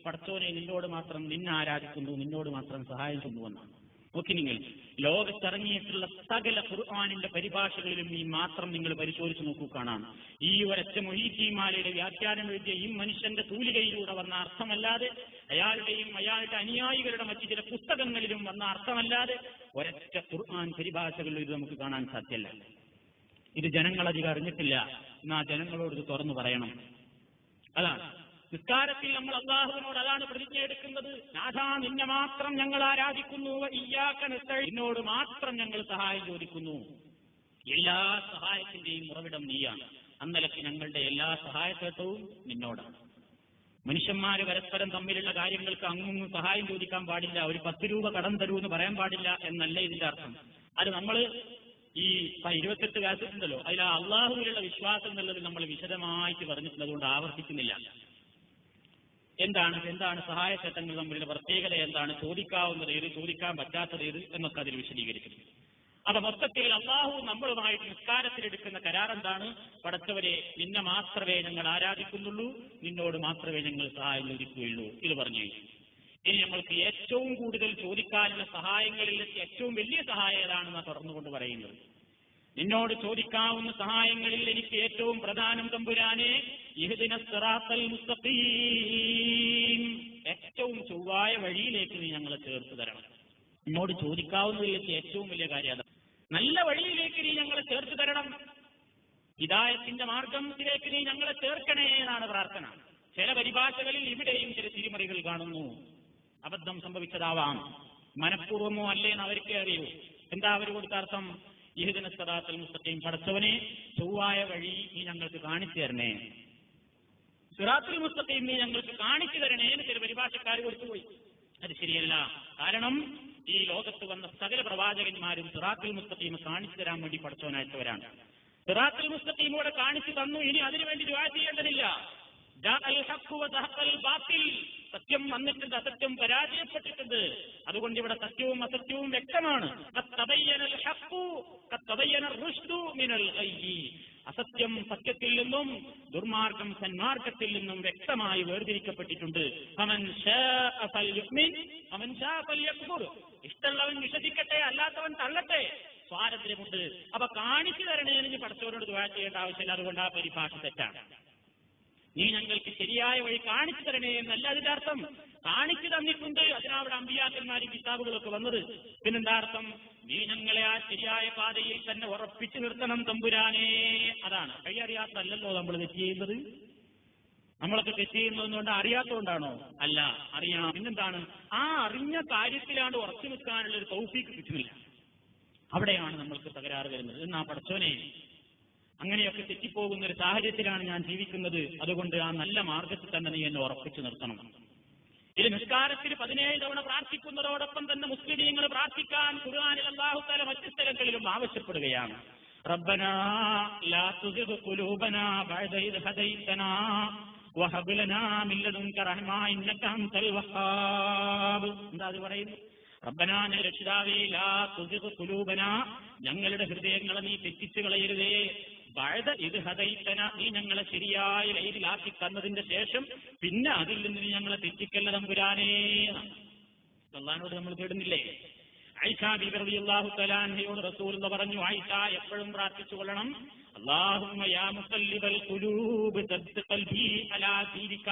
പടച്ചോനെ നിന്നോട് മാത്രം നിന്നെ ആരാധിക്കുന്നു, നിന്നോട് മാത്രം സഹായം ചെയ്യുന്നുവെന്നാണ്. നോക്കി, നിങ്ങൾ ലോകത്തിറങ്ങിയിട്ടുള്ള സകല ഖുർആനിന്റെ പരിഭാഷകളിലും ഈ മാത്രം നിങ്ങൾ പരിശോധിച്ച് നോക്കൂ, കാണാം. ഈ ഒരൊറ്റ മൊഹീദ്ദീൻമാലയുടെ വ്യാഖ്യാനം എഴുതിയ ഈ മനുഷ്യന്റെ തൂലികയിലൂടെ വന്ന അർത്ഥമല്ലാതെ, അയാളുടെയും അയാളുടെ അനുയായികളുടെ മറ്റു ചില പുസ്തകങ്ങളിലും വന്ന അർത്ഥമല്ലാതെ ഒരൊറ്റ ഖുർആൻ പരിഭാഷകളിൽ ഇത് നമുക്ക് കാണാൻ സാധ്യമല്ല. ഇത് ജനങ്ങളധികം അറിഞ്ഞിട്ടില്ല. എന്നാ ജനങ്ങളോട് ഇത് തുറന്നു പറയണം. അതാണ് നിസ്കാരത്തിൽ നമ്മൾ അല്ലാഹുവിനോട് അതാണ് പ്രതിജ്ഞ എടുക്കുന്നത്. നാഥാ, നിന്നെ മാത്രം ഞങ്ങൾ ആരാധിക്കുന്നു, ഇയ്യാക നസ്തഈൻ, നിന്നോട് മാത്രം ഞങ്ങൾ സഹായം ചോദിക്കുന്നു. എല്ലാ സഹായത്തിന്റെയും ഉറവിടം നീയാണ്. അന്നലക്ക് ഞങ്ങളുടെ എല്ലാ സഹായത്തേട്ടവും നിന്നോടാണ്. മനുഷ്യന്മാര് പരസ്പരം തമ്മിലുള്ള കാര്യങ്ങൾക്ക് അങ്ങൊന്നും സഹായം ചോദിക്കാൻ പാടില്ല, ഒരു 10 രൂപ കടം തരൂ എന്ന് പറയാൻ പാടില്ല എന്നല്ല ഇതിന്റെ അർത്ഥം. അത് നമ്മൾ ഈ 28 കാലത്തുണ്ടല്ലോ, അതിൽ അള്ളാഹുവിലുള്ള വിശ്വാസം എന്നുള്ളത് നമ്മൾ വിശദമായിട്ട് പറഞ്ഞിട്ടുണ്ട്, അതുകൊണ്ട് ആവർത്തിക്കുന്നില്ല. എന്താണ് സഹായ ചട്ടങ്ങൾ തമ്മിലുള്ള പ്രത്യേകത, എന്താണ് ചോദിക്കാവുന്നത് ഏത്, ചോദിക്കാൻ പറ്റാത്തത് ഏത് എന്നൊക്കെ അതിൽ വിശദീകരിക്കുന്നു. അപ്പൊ മൊത്തത്തിൽ അള്ളാഹു നമ്മളുമായിട്ട് നിസ്കാരത്തിലെടുക്കുന്ന കരാർ എന്താണ്? പടച്ചവരെ, നിന്നെ മാത്രമേ ഞങ്ങൾ ആരാധിക്കുന്നുള്ളൂ, നിന്നോട് മാത്രമേ ഞങ്ങൾ സഹായം ചോദിക്കുകയുള്ളൂ. ഇത് പറഞ്ഞു കഴിഞ്ഞു. ഇനി നമ്മൾക്ക് ഏറ്റവും കൂടുതൽ ചോദിക്കാനുള്ള സഹായങ്ങളിൽ ഏറ്റവും വലിയ സഹായം ഏതാണെന്ന് തുറന്നുകൊണ്ട് പറയുന്നത്. നിന്നോട് ചോദിക്കാവുന്ന സഹായങ്ങളിൽ എനിക്ക് ഏറ്റവും പ്രധാനം തമ്പുരാനെ ഇഹ്ദിനസ് സിറാത്തൽ മുസ്തഖീം, ഏറ്റവും ചൊവ്വായ വഴിയിലേക്ക് നീ ഞങ്ങളെ ചേർത്ത് തരണം. നിന്നോട് ചോദിക്കാവുന്നതിലേക്ക് ഏറ്റവും വലിയ കാര്യം അതാണ്. നല്ല വഴിയിലേക്ക് നീ ഞങ്ങളെ ചേർത്ത് തരണം. ഹിദായത്തിന്റെ മാർഗത്തിലേക്ക് നീ ഞങ്ങളെ ചേർക്കണേ എന്നാണ് പ്രാർത്ഥന. ചില പരിഭാഷകളിൽ ഇവിടെയും ചില തിരിമറികൾ കാണുന്നു. അബദ്ധം സംഭവിച്ചതാവാം, മനഃപൂർവ്വമോ അല്ലേന്ന് അവർക്കേ അറിയൂ. എന്താ അവർ കൊടുത്ത അർത്ഥം? ഇഹ്ദിനസ് സിറാത്തൽ മുസ്തഖീം, പടച്ചവനെ ചൊവ്വായ വഴി നീ ഞങ്ങൾക്ക് കാണിച്ചു തരണേ, സിറാത്തുൽ മുസ്തഖീം നീ ഞങ്ങൾക്ക് കാണിച്ചു തരണേ എന്ന് ചില പരിഭാഷക്കാർ കൊടുത്തുപോയി. അത് ശരിയല്ല. കാരണം ഈ ലോകത്ത് വന്ന സകല പ്രവാചകന്മാരും സിറാത്തുൽ മുസ്തഖീം കാണിച്ചു തരാൻ വേണ്ടി പടച്ചവനയച്ചവരാണ്. സിറാത്തുൽ മുസ്തഖീം ഇവിടെ കാണിച്ചു തന്നു, ഇനി അതിനുവേണ്ടി ദുആ ചെയ്യേണ്ടതില്ല. സത്യം വന്നിട്ടുണ്ട്, അസത്യം പരാജയപ്പെട്ടിട്ടുണ്ട്. അതുകൊണ്ട് ഇവിടെ സത്യവും അസത്യവും വ്യക്തമാണ്. അസത്യം സത്യത്തിൽ നിന്നും ദുർമാർഗം സന്മാർഗത്തിൽ നിന്നും വ്യക്തമായി വേർതിരിക്കപ്പെട്ടിട്ടുണ്ട്. ഇഷ്ടമുള്ളവൻ വിശ്വസിക്കട്ടെ, അല്ലാത്തവൻ തള്ളട്ടെ, സ്വാതന്ത്ര്യമുണ്ട്. അപ്പൊ കാണിച്ചു തരണേ എന്ന് പടച്ചവരോട് ദുആ ചെയ്യേണ്ട ആവശ്യമില്ല. അതുകൊണ്ട് ആ പരിഭാഷ തെറ്റാണ്. നീ ഞങ്ങൾക്ക് ശരിയായ വഴി കാണിച്ചു തരണേ എന്നല്ല അതിന്റെ അർത്ഥം. കാണിച്ചു തന്നിട്ടുണ്ട്, അതിനവിടെ അമ്പിയാക്കന്മാരും കിതാബുകളൊക്കെ വന്നത്. പിന്നെന്താ അർത്ഥം? നീ ഞങ്ങളെ ആ ശരിയായ പാതയിൽ തന്നെ ഉറപ്പിച്ചു നിർത്തണം തമ്പുരാനേ. അതാണ്. കൈയറിയാത്തല്ലോ നമ്മൾ തെറ്റ് ചെയ്യുന്നത്. നമ്മളൊക്കെ തെറ്റ് ചെയ്യുന്നതുകൊണ്ട് അറിയാത്തതുകൊണ്ടാണോ? അല്ല, അറിയണം. പിന്നെന്താണ്? ആ അറിഞ്ഞ കാര്യത്തിലാണ് ഉറച്ചു നിൽക്കാനുള്ള ഒരു തൗഫീക്ക് കിട്ടുന്നില്ല. അവിടെയാണ് നമ്മൾക്ക് തകരാറ് വരുന്നത്. എന്നാ പടച്ചോനെ, അങ്ങനെയൊക്കെ തെറ്റിപ്പോകുന്ന ഒരു സാഹചര്യത്തിലാണ് ഞാൻ ജീവിക്കുന്നത്, അതുകൊണ്ട് ആ നല്ല മാർഗത്തിൽ തന്നെ നീ എന്നെ ഉറപ്പിച്ചു നിർത്തണം. ഇത് നിസ്കാരത്തിൽ 17 തവണ പ്രാർത്ഥിക്കുന്നതോടൊപ്പം തന്നെ മുസ്ലിമീങ്ങൾ പ്രാർത്ഥിക്കാൻ ഖുർആനിൽ അല്ലാഹു തആല മറ്റു സ്ഥലങ്ങളിലും ആവശ്യപ്പെടുകയാണ്. റബ്ബനാ ലാ തുസിഗ് ഖുലൂബനാ ബഅദ ഇദ് ഹദൈതനാ വഹബ് ലനാ മിൻ ലദുൻക റഹ്മ ഇന്നക അൻതൽ വഹ്ഹാബ്. എന്താ അത് പറയുന്നത്? റബ്ബനാ, രക്ഷിതാവേ, ലാ തുസിഗ് ഖുലൂബനാ, ഞങ്ങളുടെ ഹൃദയങ്ങളെ നീ തെറ്റിച്ചു കളയരുതേ. ബഅദ ഇദ് ഹദൈതന, നീ ഞങ്ങളെ ശരിയായ ലൈനിലാക്കി തന്നതിന്റെ ശേഷം പിന്നെ അതിൽ നിന്ന് നീ ഞങ്ങളെ തെറ്റിക്കല്ല തമ്പുരാനേ. അല്ലാഹുവോട് നമ്മൾ തേടുന്നില്ലേ? ആയിഷ ബീബി റളിയല്ലാഹു തആല അൻഹയോട് റസൂലുള്ളാഹി പറഞ്ഞു, ആയിഷ എപ്പോഴും പ്രാർത്ഥിച്ചു കൊള്ളണം, അല്ലാഹുമ്മ യാ മുഖല്ലിബൽ ഖുലൂബ് തബ്ബിത് ഖൽബി അലാ ദീനിക.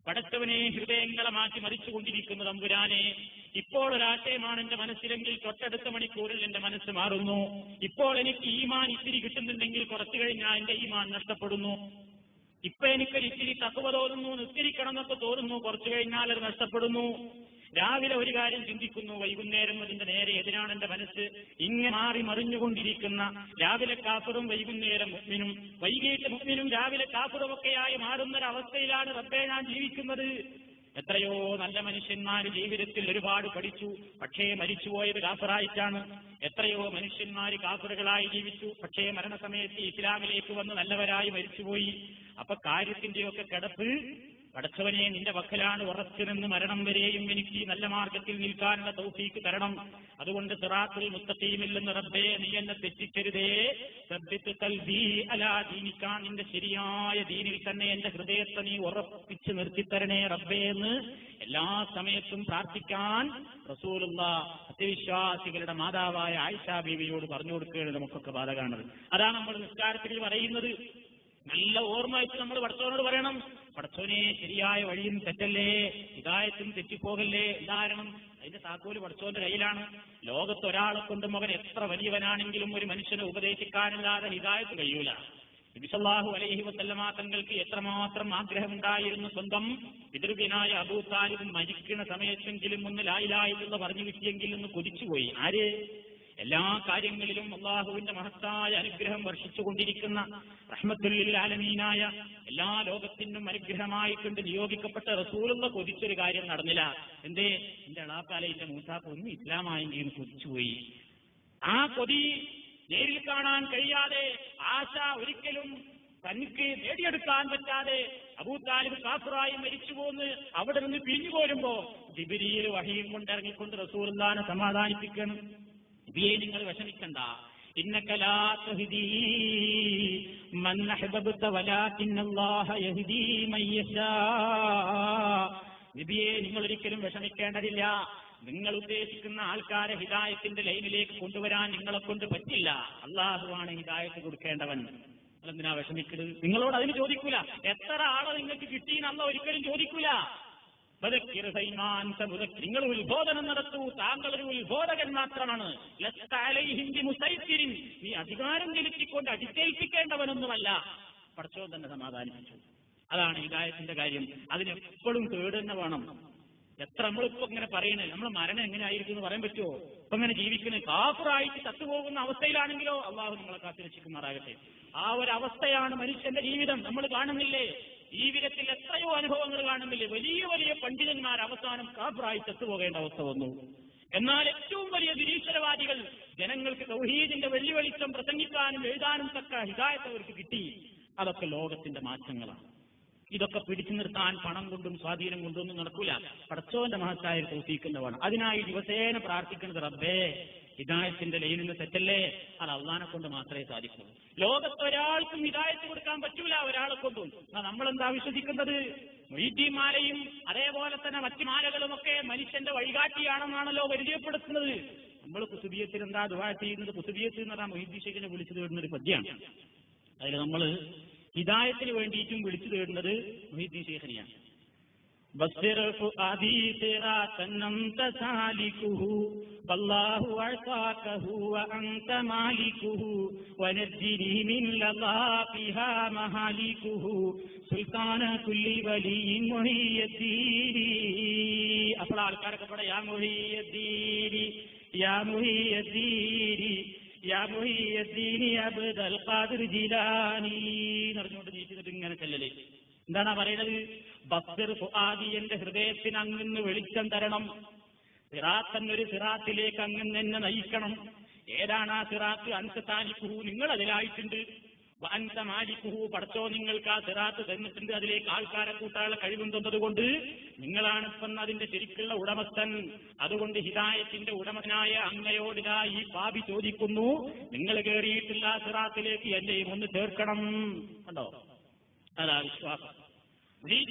പടച്ചവനെ, ഹൃദയങ്ങളെ മാറ്റി മറിച്ചുകൊണ്ടിരിക്കുന്ന തമ്പുരാനെ, ഇപ്പോൾ ഒരാശയമാണ് എന്റെ മനസ്സിലെങ്കിൽ തൊട്ടടുത്ത മണിക്കൂറിൽ എന്റെ മനസ്സ് മാറുന്നു. ഇപ്പോൾ എനിക്ക് ഈമാൻ ഇത്തിരി കിട്ടുന്നുണ്ടെങ്കിൽ കുറച്ചു കഴിഞ്ഞാൽ എന്റെ ഈമാൻ നഷ്ടപ്പെടുന്നു. ഇപ്പൊ എനിക്കൊരു ഇത്തിരി തഖ്വ തോന്നുന്നു, നിസ്കരിക്കണം എന്നൊക്കെ തോന്നുന്നു, കുറച്ചു കഴിഞ്ഞാൽ അത് നഷ്ടപ്പെടുന്നു. രാവിലെ ഒരു കാര്യം ചിന്തിക്കുന്നു, വൈകുന്നേരം അതിന്റെ നേരെ എതിരാണ് എന്റെ മനസ്സ്. ഇങ്ങനെ മാറി മറിഞ്ഞുകൊണ്ടിരിക്കുന്ന, രാവിലെ കാഫിറും വൈകുന്നേരം മുഅ്മിനും, വൈകിട്ട് മുഅ്മിനും രാവിലെ കാഫിറുമൊക്കെയായി മാറുന്നൊരവസ്ഥയിലാണ് റബ്ബേ ഞാൻ ജീവിക്കുന്നത്. എത്രയോ നല്ല മനുഷ്യന്മാർ ജീവിതത്തിൽ ഒരുപാട് പഠിച്ചു, പക്ഷേ മരിച്ചുപോയത് കാഫിറായിട്ടാണ്. എത്രയോ മനുഷ്യന്മാർ കാഫിറുകളായി ജീവിച്ചു, പക്ഷേ മരണസമയത്ത് ഇസ്ലാമിലേക്ക് വന്ന് നല്ലവരായി മരിച്ചുപോയി. അപ്പൊ കാര്യത്തിന്റെയൊക്കെ കിടപ്പ് പടച്ചവനെ നിന്റെ പക്കലാണ് ഉറച്ചുനിന്ന് മരണം വരെയും എനിക്ക് നല്ല മാർഗത്തിൽ നിൽക്കാനുള്ള തൗഫീക്ക് തരണം. അതുകൊണ്ട് സിറാത്തുൽ മുസ്തഖീമിൽ നിന്ന് റബ്ബേ നീ എന്നെ തെറ്റിക്കരുതേ. സബ്ബിത് ഖൽബി അലാ ദീനിക, നിന്റെ ശരിയായ ദീനിൽ തന്നെ എന്റെ ഹൃദയത്തെ നീ ഉറപ്പിച്ച് നിർത്തിത്തരണേ റബ്ബേ എന്ന് എല്ലാ സമയത്തും പ്രാർത്ഥിക്കാൻ റസൂലുള്ളാഹ് സത്യവിശ്വാസികളുടെ മാതാവായ ആയിഷ ബീവിയോട് പറഞ്ഞു കൊടുക്കുകയാണ്. നമുക്കൊക്കെ ബാധകമാണത്. അതാണ് നമ്മൾ നിസ്കാരത്തിൽ പറയുന്നത്. നല്ല ഓർമ്മ വെച്ച് നമ്മൾ പടച്ചവനോട് പറയണം, പടച്ചവനെ ശരിയായ വഴിയും തെറ്റല്ലേ, ഹിദായത്തും തെറ്റിപ്പോകല്ലേ. ഉദാഹരണം, അതിന്റെ താക്കോല് പടച്ചവന്റെ കയ്യിലാണ്. ലോകത്ത് ഒരാളെ കൊണ്ടും അവൻ എത്ര വലിയവനാണെങ്കിലും ഒരു മനുഷ്യനെ ഉപദേശിക്കാനല്ലാതെ ഹിദായത്ത് കഴിയൂല. നബി സല്ലല്ലാഹു അലൈഹി വസല്ലമ തങ്ങൾക്ക് എത്രമാത്രം ആഗ്രഹമുണ്ടായിരുന്നു സ്വന്തം പിതൃവ്യനായ അബൂ താലിബ് മരിക്കുന്ന സമയത്തെങ്കിലും ഒന്ന് ലാ ഇലാഹ ഇല്ലല്ലാഹ് പറഞ്ഞു കിട്ടിയെങ്കിൽ എന്ന് കൊതിച്ചുപോയി. ആര്? എല്ലാ കാര്യങ്ങളിലും അള്ളാഹുവിന്റെ മഹത്തായ അനുഗ്രഹം വർഷിച്ചുകൊണ്ടിരിക്കുന്ന റഹ്മത്തുൽ ലിൽ ആലമീനായ എല്ലാ ലോകത്തിനും അനുഗ്രഹമായിക്കൊണ്ട് നിയോഗിക്കപ്പെട്ട റസൂലുള്ള കൊതിച്ചൊരു കാര്യം നടന്നില്ല. എന്തേ? എന്റെ എളാപ്പാലയിലെ മൂസാപ്പ് ഒന്ന് ഇസ്ലാമായെങ്കിലും കൊതിച്ചുപോയി. ആ കൊതി നേരിൽ കാണാൻ കഴിയാതെ, ആശ ഒരിക്കലും തനിക്ക് നേടിയെടുക്കാൻ പറ്റാതെ അബൂ താലിബ് കാഫിറായി മരിച്ചു പോന്ന് അവിടെ നിന്ന് പിരിഞ്ഞു പോരുമ്പോ ജിബ്രീൽ വഹീം കൊണ്ടിറങ്ങിക്കൊണ്ട് റസൂലുള്ളാഹിനെ സമാധാനിപ്പിക്കണം. നബിയെ നിങ്ങൾ വിഷമിക്കണ്ട, ഇന്നക ലാ തഹ്ദീ മൻ അഹ്ബബ്ത വലാകിന്നല്ലാഹ യഹ്ദീ മൻ യശാ. നബിയെ നിങ്ങൾ ഒരിക്കലും വിഷമിക്കേണ്ടതില്ല. നിങ്ങൾ ഉദ്ദേശിക്കുന്ന ആൾക്കാരെ ഹിദായത്തിന്റെ ലൈനിലേക്ക് കൊണ്ടുവരാൻ നിങ്ങളെ കൊണ്ട് പറ്റില്ല. അള്ളാഹുവാണ് ഹിദായത്ത് കൊടുക്കേണ്ടവൻ. നിങ്ങളെന്തിനാ വിഷമിക്കരുത്? നിങ്ങളോട് അതിന് ചോദിക്കൂല. എത്ര ആളെ നിങ്ങൾക്ക് കിട്ടിയെന്നല്ല ഒരിക്കലും ചോദിക്കൂല. നിങ്ങൾ ഉത്ബോധനം നടത്തൂ, താങ്കൾ ഒരു ഉത്ബോധകൻ മാത്രമാണ്. നീ അധികാരം ചെലുത്തിക്കൊണ്ട് അടിച്ചേൽപ്പിക്കേണ്ടവനൊന്നുമല്ല. പടച്ചോൻ തന്നെ സമാധാനിപ്പിച്ചു. അതാണ് ഹിദായത്തിന്റെ കാര്യം. അതിനെപ്പോഴും തേടുന്ന വേണം. എത്ര നമ്മളിപ്പോ ഇങ്ങനെ പറയണേ, നമ്മളെ മരണം എങ്ങനെയായിരിക്കും എന്ന് പറയാൻ പറ്റുമോ? ഇപ്പൊ ഇങ്ങനെ ജീവിക്കുന്നത് കാഫിറായിട്ട് ചത്തുപോകുന്ന അവസ്ഥയിലാണെങ്കിലോ അള്ളാഹു നമ്മളെ കാത്തുരക്ഷിക്കുമാറാകട്ടെ. ആ ഒരു അവസ്ഥയാണ് മനുഷ്യന്റെ ജീവിതം. നമ്മൾ കാണുന്നില്ലേ? ജീവിതത്തിൽ എത്രയോ അനുഭവങ്ങൾ കാണുന്നില്ലേ? വലിയ വലിയ പണ്ഡിതന്മാർ അവസാനം കാഫിറായി ചത്തുപോകേണ്ട അവസ്ഥ വന്നു. എന്നാൽ ഏറ്റവും വലിയ നിരീശ്വരവാദികൾ ജനങ്ങൾക്ക് തൗഹീദിന്റെ വെള്ളി വെളിച്ചം പ്രസംഗിക്കാനും എഴുതാനും തക്ക ഹിദായത്ത് അവർക്ക് കിട്ടി. അതൊക്കെ ലോകത്തിന്റെ മാറ്റങ്ങളാണ്. ഇതൊക്കെ പിടിച്ചു നിർത്താൻ പണം കൊണ്ടും സ്വാധീനം കൊണ്ടൊന്നും നടക്കൂല. പടച്ചോന്റെ മഹത്തായ തൗഫീഖിന്റെ. അതിനായി ദിവസേന പ്രാർത്ഥിക്കുന്നത്, റബ്ബേ ഹിദായത്തിന്റെ ലൈനിൽ നിന്ന് തെറ്റല്ലേ, അത് അള്ളാനെ കൊണ്ട് മാത്രമേ സാധിക്കൂ. ലോകത്ത് ഒരാൾക്കും ഹിദായത്ത് കൊടുക്കാൻ പറ്റൂല ഒരാളെ കൊണ്ടും. നമ്മളെന്താ വിശ്വസിക്കുന്നത്? മുഈദ്ദീൻ മാലയും അതേപോലെ തന്നെ മറ്റു മാലകളുമൊക്കെ മനുഷ്യന്റെ വഴികാട്ടിയാണെന്നാണല്ലോ പരിചയപ്പെടുത്തുന്നത്. നമ്മൾ കുതുബിയത്തിൽ എന്താ ദുആ ചെയ്യുന്നത്? കുതുബിയത്തിൽ എന്ന് പറഞ്ഞാൽ മുഈദ്ദീൻ ശൈഖിനെ വിളിച്ചു തേടുന്നൊരു പദ്യമാണ്. അതിൽ നമ്മൾ ഹിദായത്തിന് വേണ്ടിയിട്ടും വിളിച്ചു തേടുന്നത് മുഈദ്ദീൻ ശൈഖിനെയാണ്. ബസ്സിർ ഫുആദി സിറാതൻ അൻത സാലികുഹു വല്ലാഹു അഅതാകഹു വഅൻത മാലികുഹു വനജ്ജിനി മിൻ ലദാഫിഹാ മഹാലികുഹു സുൽത്താന കുല്ലി വലിയിൻ മുഹിയദ്ദീനി. അപ്പോൾ ആൾക്കാരൊക്കെ പറയാ യാ മുഹിയദ്ദീനി യാ മുഹിയദ്ദീനി യാ മുഹിയദ്ദീനി അബ്ദുൽ ഖാദിർ ജിലാനി പറഞ്ഞുകൊണ്ട് നീട്ടിട്ട് ഇങ്ങനെ ചെല്ലലേ. എന്താണ് പറയുന്നത്? ബസ്സിർ ഫുആദി, എന്റെ ഹൃദയത്തിന് അങ്ങ് വെളിച്ചം തരണം. സിറാത്ത് ഒരു സിറാത്തിലേക്ക് അങ്ങ് എന്നെ നയിക്കണം. ഏതാണ് ആ സിറാത്ത്? അൻത താലിക്കുഹു, നിങ്ങൾ അതിലായിട്ടുണ്ട്. അൻത മാലിക്കുഹു, പടച്ചോ നിങ്ങൾക്ക് ആ സിറാത്ത് തന്നിട്ടുണ്ട്. അതിലേക്ക് ആൾക്കാരെ കൂട്ടാനുള്ള കഴിവുണ്ടെന്നതുകൊണ്ട് നിങ്ങളാണ് ഇപ്പം അതിന്റെ ശരിക്കുള്ള ഉടമസ്ഥൻ. അതുകൊണ്ട് ഹിദായത്തിന്റെ ഉടമസ്ഥനായ അങ്ങയോടിതാ ഈ പാപി ചോദിക്കുന്നു, നിങ്ങൾ കയറിയിട്ടുള്ള ആ സിറാത്തിലേക്ക് എന്നെയും ഒന്ന് ചേർക്കണം. കണ്ടോ? അതാ വിശ്വാസം.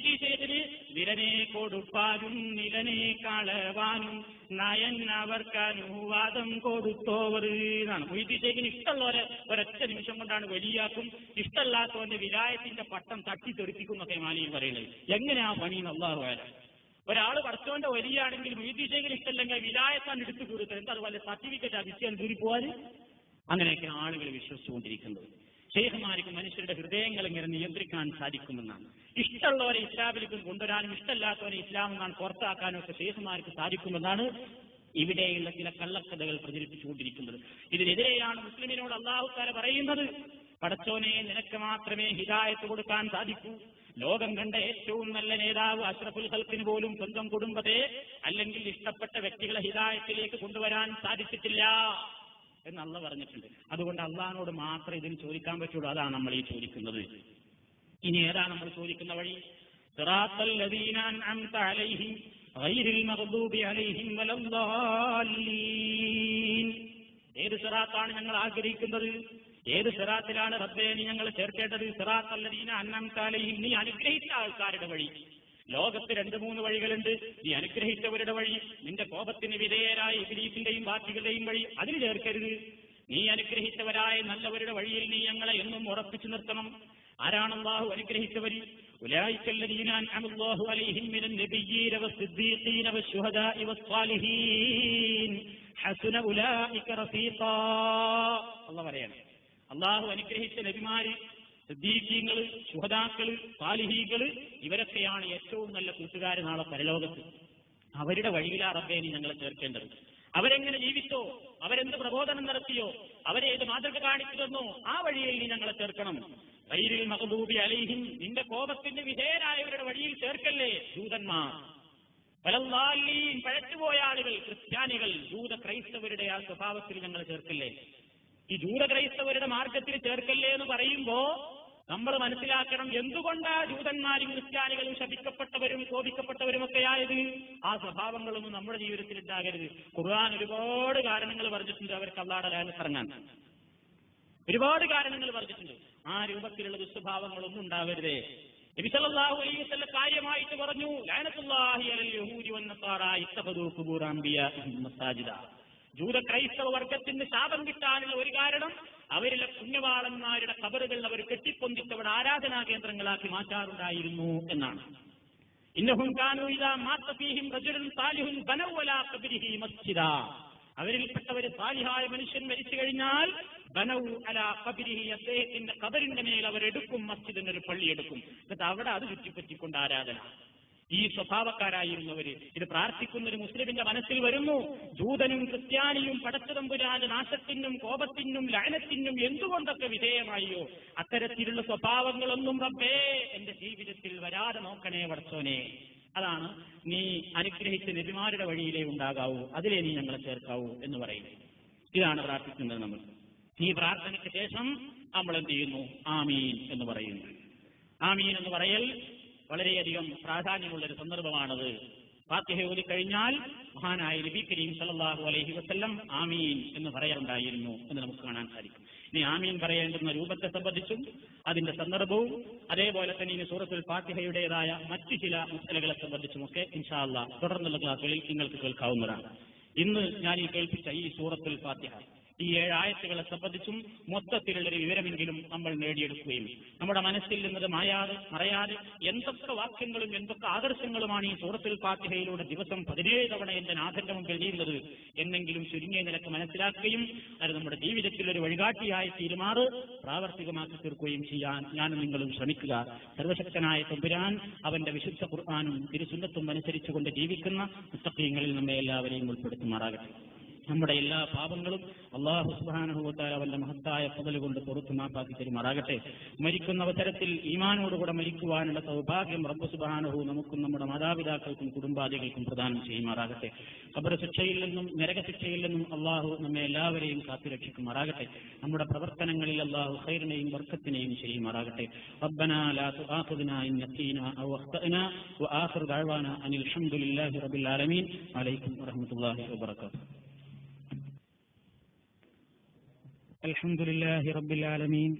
വിരനെ കൊടുപ്പാനും നിലനെ കളവാനും നയൻ അവർക്കനുവാദം കൊടുത്തോവർ എന്നാണ്. മൊയ്തീശേഖിന് ഇഷ്ടമുള്ളവരെ ഒരൊറ്റ നിമിഷം കൊണ്ടാണ് വലിയാക്കും, ഇഷ്ടമല്ലാത്തവന്റെ വിലായത്തിന്റെ പട്ടം തട്ടിത്തെറിപ്പിക്കുന്നൊക്കെ മാലിയിൽ പറയുന്നത്. എങ്ങനെയാ പണി അല്ലാഹു അഅലം. ഒരാള് പടച്ചോന്റെ വലിയാണെങ്കിൽ മൊയ്തീശേഖിന് ഇഷ്ടമല്ലെങ്കിൽ വിലായത്താണ് എടുത്തു കൊടുത്തത്. എന്താ അതുപോലെ സർട്ടിഫിക്കറ്റ് അഭിഷേകം ദൂരിപ്പോവാൻ? അങ്ങനെയൊക്കെ ആളുകൾ വിശ്വസിച്ചുകൊണ്ടിരിക്കുന്നത്. ശൈഖ്മാർക്ക് മനുഷ്യരുടെ ഹൃദയങ്ങൾ ഇങ്ങനെ നിയന്ത്രിക്കാൻ സാധിക്കുമെന്നാണ്. ഇഷ്ടമുള്ളവരെ ഇസ്ലാമിലേക്ക് കൊണ്ടുവരാനും ഇഷ്ടമല്ലാത്തവരെ ഇസ്ലാമിൽ നിന്നാണ് പുറത്താക്കാനും ഒക്കെ ശൈഖ്മാർക്ക് സാധിക്കുമെന്നാണ് ഇവിടെയുള്ള ചില കള്ളക്കഥകൾ പ്രചരിപ്പിച്ചുകൊണ്ടിരിക്കുന്നത്. ഇതിനെതിരെയാണ് മുസ്ലിമിനോട് അല്ലാഹു തആല പറയുന്നത്, പടച്ചോനെ നിനക്ക് മാത്രമേ ഹിദായത്ത് കൊടുക്കാൻ സാധിക്കൂ. ലോകം കണ്ട ഏറ്റവും നല്ല നേതാവ് അഷ്റഫുൽ ഖൽഖിന് പോലും സ്വന്തം കുടുംബത്തെ അല്ലെങ്കിൽ ഇഷ്ടപ്പെട്ട വ്യക്തികളെ ഹിദായത്തിലേക്ക് കൊണ്ടുവരാൻ സാധിച്ചിട്ടില്ല എന്ന് അള്ളാഹ് പറഞ്ഞിട്ടുണ്ട്. അതുകൊണ്ട് അള്ളാഹിനോട് മാത്രം ഇതിന് ചോദിക്കാൻ പറ്റുള്ളൂ. അതാണ് നമ്മൾ ഈ ചോദിക്കുന്നത്. ഇനി ഏതാണ് നമ്മൾ ചോദിക്കുന്ന വഴി? സിറാത്തൽ ലദീന അൻഅംത അലൈഹിം ഗൈറിൽ മഗ്ദൂബി അലൈഹിം വലദ്ദാലീൻ. ഏത് സിറാത്താണ് ഞങ്ങൾ ആഗ്രഹിക്കുന്നത്? ഏത് സിറാത്തിലാണ് റബ്ബേ നീ ഞങ്ങൾ ചേർക്കേണ്ടത്? സിറാത്തൽ ലദീന അൻഅംത അലൈഹിം, നീ അനുഗ്രഹിച്ച ആൾക്കാരുടെ വഴി. ലോകത്ത് 2-3 വഴികളുണ്ട്. നീ അനുഗ്രഹിച്ചവരുടെ വഴി, നിന്റെ കോപത്തിന് വിധേയരായ ഇബ്ലീസിന്റെയും പാർട്ടികളുടെയും വഴി, അതിൽ ചേർക്കരുത്. നീ അനുഗ്രഹിച്ചവരായ നല്ലവരുടെ വഴിയിൽ നീ ഞങ്ങളെ എന്നും ഉറപ്പിച്ചു നിർത്തണം. ആരാണ് അല്ലാഹു അനുഗ്രഹിച്ചവർ? ഉലൈകല്ലദീന അൻഅമല്ലാഹു അലൈഹിം മിനൻ നബിയ്യീന വസ്സിദ്ദീഖീന വശുഹദാഇ വസ്സാലിഹീൻ ഹസന ഉലൈക റഫീഖാ. അല്ലാഹു പറയാണ്, അല്ലാഹു അനുഗ്രഹിച്ച നബിമാര്, സിദ്ദീഖീങ്ങള്, ശുഹദാക്കള്, സാലിഹീകള്, ഇവരൊക്കെയാണ് ഏറ്റവും നല്ല കൂട്ടുകാര് നാളെ പരലോകത്ത്. അവരുടെ വഴിയിലാ റബ്ബേ നീ ഞങ്ങളെ ചേർക്കേണ്ടത്. അവരെങ്ങനെ ജീവിച്ചോ, അവരെന്ത് പ്രബോധനം നടത്തിയോ, അവരേത് മാതൃക കാണിച്ചു തന്നോ, ആ വഴിയിൽ നീ ഞങ്ങളെ ചേർക്കണം. ഗൈറിൽ മഗ്ദൂബി അലൈഹിം, നിന്റെ കോപത്തിന് വിധേയരായവരുടെ വഴിയിൽ ചേർക്കല്ലേ ജൂതന്മാർ. വലദ്ദാലീൻ, പഴച്ചുപോയ ആളുകൾ, ക്രിസ്ത്യാനികൾ, ജൂത ക്രൈസ്തവരുടെ ആ സ്വഭാവത്തിൽ ഞങ്ങൾ ചേർക്കല്ലേ. ഈ ജൂത ക്രൈസ്തവരുടെ മാർഗത്തിൽ ചേർക്കല്ലേ എന്ന് പറയുമ്പോ നമ്മൾ മനസ്സിലാക്കണം, എന്തുകൊണ്ടാ ജൂതന്മാരും ക്രിസ്ത്യാനികളും ശപിക്കപ്പെട്ടവരും കോപിക്കപ്പെട്ടവരുമൊക്കെ ആയത്? ആ സ്വഭാവങ്ങളൊന്നും നമ്മുടെ ജീവിതത്തിൽ ഉണ്ടാകരുത്. ഖുർആൻ ഒരുപാട് കാരണങ്ങൾ പറഞ്ഞിട്ടുണ്ട് അവർക്ക് അല്ലാഹുവിന്റെ ലഅനത്ത് ഇറങ്ങാൻ. ഒരുപാട് കാരണങ്ങൾ പറഞ്ഞിട്ടുണ്ട്. ആ രൂപത്തിലുള്ള ദുസ്വഭാവങ്ങളൊന്നും ഉണ്ടാവരുതേ. നബി സല്ലല്ലാഹു അലൈഹി വസല്ലം കാര്യമായിട്ട് പറഞ്ഞു, ലഅനത്തുല്ലാഹി അലൽ യഹൂദി വന്നസാറ ഇത്തഖദൂ ഖുബൂറ അംബിയാഇഹിം മസാജിദ. ജൂത ക്രൈസ്തവ വർഗത്തിന് ശാപം കിട്ടാനുള്ള ഒരു കാരണം അവരിലെ പുണ്യവാളന്മാരുടെ ഖബറുകൾ അവർ കെട്ടിപ്പൊന്തിച്ചവിടെ ആരാധനാ കേന്ദ്രങ്ങളാക്കി മാറ്റാറുണ്ടായിരുന്നു എന്നാണ്. ഇന്നഹും കാനൂ ഇദാ മാത ഫീഹിം റജുലുൻ സാലിഹുൻ ബനൗ അലാ ഖബരിഹി മസ്ജിദാ. അവരിൽപ്പെട്ടവര് സാലിഹായ മനുഷ്യൻ മരിച്ചു കഴിഞ്ഞാൽ ബനൗ അലാ ഖബരിഹി, അദ്ദേഹത്തിന്റെ ഖബറിന്റെ മേൽ അവരെടുക്കും മസ്ജിദിന്, ഒരു പള്ളി എടുക്കും. എന്നിട്ട് അവിടെ അത് ചുറ്റിപ്പറ്റിക്കൊണ്ട് ആരാധന. ഈ സ്വഭാവക്കാരായിരുന്നവര്. ഇത് പ്രാർത്ഥിക്കുന്ന ഒരു മുസ്ലിമിന്റെ മനസ്സിൽ വരുന്നു, ജൂതനും ക്രിസ്ത്യാനിയും പടച്ചതമ്പുരാന്റെ നാശത്തിനും കോപത്തിനും ലഅനത്തിനും എന്തുകൊണ്ടൊക്കെ വിധേയമായോ അത്തരത്തിലുള്ള സ്വഭാവങ്ങളൊന്നും റബ്ബേ എന്റെ ജീവിതത്തിൽ വരാതെ നോക്കണേ പടച്ചോനെ. അതാണ് നീ അനുഗ്രഹിച്ച നബിമാരുടെ വഴിയിലേ ഉണ്ടാകാവൂ, അതിലേ നീ ഞങ്ങളെ ചേർക്കാവൂ എന്ന് പറയുന്നത്. ഇതാണ് പ്രാർത്ഥിക്കുന്നത് നമ്മൾ. ഈ പ്രാർത്ഥനയ്ക്ക് ശേഷം നമ്മൾ എന്ത് ചെയ്യുന്നു? ആമീൻ എന്ന് പറയുന്നു. ആമീൻ എന്ന് പറയൽ വളരെയധികം പ്രാധാന്യമുള്ളൊരു സന്ദർഭമാണത്. ഫാത്തിഹ ഓതി കഴിഞ്ഞാൽ മഹാനായ നബി കരീം സല്ലല്ലാഹു അലൈഹി വസല്ലം ആമീൻ എന്ന് പറയാറുണ്ടായിരുന്നു എന്ന് നമുക്ക് കാണാൻ സാധിക്കും. ഇനി ആമീൻ പറയേണ്ടുന്ന രൂപത്തെ സംബന്ധിച്ചും അതിന്റെ സന്ദർഭവും അതേപോലെ തന്നെ ഇനി സൂറത്തുൽ ഫാത്തിഹയുടേതായ മറ്റു ചില മസലകളെ സംബന്ധിച്ചുമൊക്കെ ഇൻഷാ അല്ലാഹ് തുടർന്നുള്ള ക്ലാസുകളിൽ നിങ്ങൾക്ക് കേൾക്കാവുന്നതാണ്. ഇന്ന് ഞാൻ ഈ കേൾപ്പിച്ച ഈ സൂറത്തുൽ ഫാത്തിഹ, ഈ 7 ആയത്തുകളെ സംബന്ധിച്ചും മൊത്തത്തിലുള്ളൊരു വിവരമെങ്കിലും നമ്മൾ നേടിയെടുക്കുകയും നമ്മുടെ മനസ്സിൽ നിന്നത് മറയാതെ എന്തൊക്കെ വാക്യങ്ങളും എന്തൊക്കെ ആദർശങ്ങളുമാണ് ഈ സൂറത്തുൽ ഫാത്തിഹയിലൂടെ ദിവസം 17 തവണ എന്റെ നാഥന്റെ മുമ്പിൽ എഴുതിയിരുന്നത് എന്നെങ്കിലും ചുരുങ്ങിയ നിലക്ക് മനസ്സിലാക്കുകയും അത് നമ്മുടെ ജീവിതത്തിൽ ഒരു വഴികാട്ടിയായി തീരുമാറ് പ്രാവർത്തികമാക്കി തീർക്കുകയും ചെയ്യാൻ ഞാനും നിങ്ങളും ശ്രമിക്കുക. സർവശക്തനായ തമ്പുരാൻ അവന്റെ വിശുദ്ധ ഖുർആനും തിരുസുന്നത്തും അനുസരിച്ചുകൊണ്ട് ജീവിക്കുന്ന മുത്തഖീങ്ങളിൽ നമ്മെ എല്ലാവരെയും ഉൾപ്പെടുത്തുമാറാകട്ടെ. നമ്മുടെ എല്ലാ പാപങ്ങളും അല്ലാഹു സുബ്ഹാനഹു വ തആല അവന്റെ മഹത്തായ ഫള് കൊണ്ട് പുറത്തു മാപ്പാക്കി തരുമാറാകട്ടെ. മരിക്കുന്ന അവസരത്തിൽ ഈമാനോടുകൂടെ മരിക്കുവാനുള്ള സൗഭാഗ്യം റബ്ബ് സുബ്ഹാനഹു നമുക്കും നമ്മുടെ മാതാപിതാക്കൾക്കും കുടുംബാദികൾക്കും പ്രദാനം ചെയ്യുമാറാകട്ടെ. ഖബർ ശിക്ഷയിൽ നിന്നും നരകശിക്ഷയിൽ നിന്നും അല്ലാഹു നമ്മെ എല്ലാവരെയും കാത്തുരക്ഷിക്കുമാറാകട്ടെ. നമ്മുടെ പ്രവർത്തനങ്ങളിൽ അല്ലാഹു ഖൈറിനെയും ബർക്കത്തിനെയും ചെയ്യുമാറാകട്ടെ. റബ്ബനാ ലാ തുആഖിദ്നാ ഇൻ നസീനാ ഔ അഖ്തഅനാ വ ആഖിറു ദഅവാനാ അനിൽ ഹംദുലില്ലാഹി റബ്ബിൽ ആലമീൻ. അലൈക്കും വറഹ്മത്തുള്ളാഹി വബറകാതുഹു. الحمد لله رب العالمين،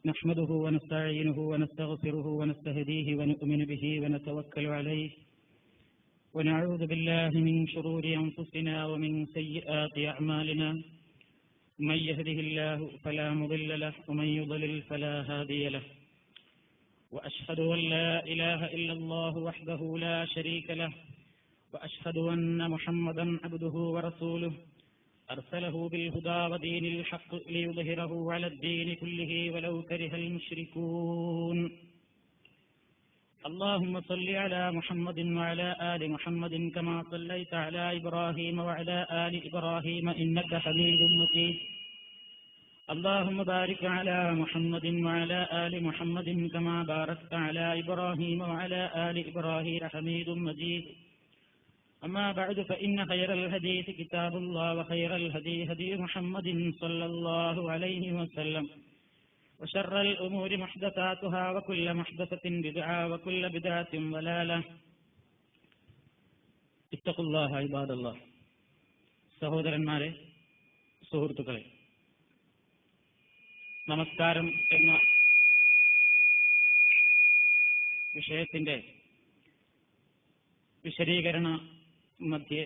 نحمده ونستعينه ونستغفره ونستهديه ونؤمن به ونتوكل عليه ونعوذ بالله من شرور أنفسنا ومن سيئات أعمالنا، من يهده الله فلا مضل له ومن يضلل فلا هادي له، وأشهد أن لا إله إلا الله وحده لا شريك له، وأشهد أن محمدا عبده ورسوله أرسله بالهدى ودين الحق ليظهره على الدين كله ولو كره المشركون. اللهم صل على محمد وعلى آل محمد كما صليت على إبراهيم وعلى آل إبراهيم إنك حميد مجيد. اللهم بارك على محمد وعلى آل محمد كما باركت على إبراهيم وعلى آل إبراهيم حميد مجيد. أما بعد فإن خير الحديث كتاب الله وخير الهدي هدي محمد صلى الله عليه وسلم وشر الأمور محدثاتها وكل محدثة بدعة وكل بدعة ضلالة اتقوا الله عباد الله. സഹോദരന്മാരെ, സുഹൃത്തുക്കളെ, നമസ്കാരം എന്ന വിഷയത്തിന്റെ വിശദീകരണ മധ്യേ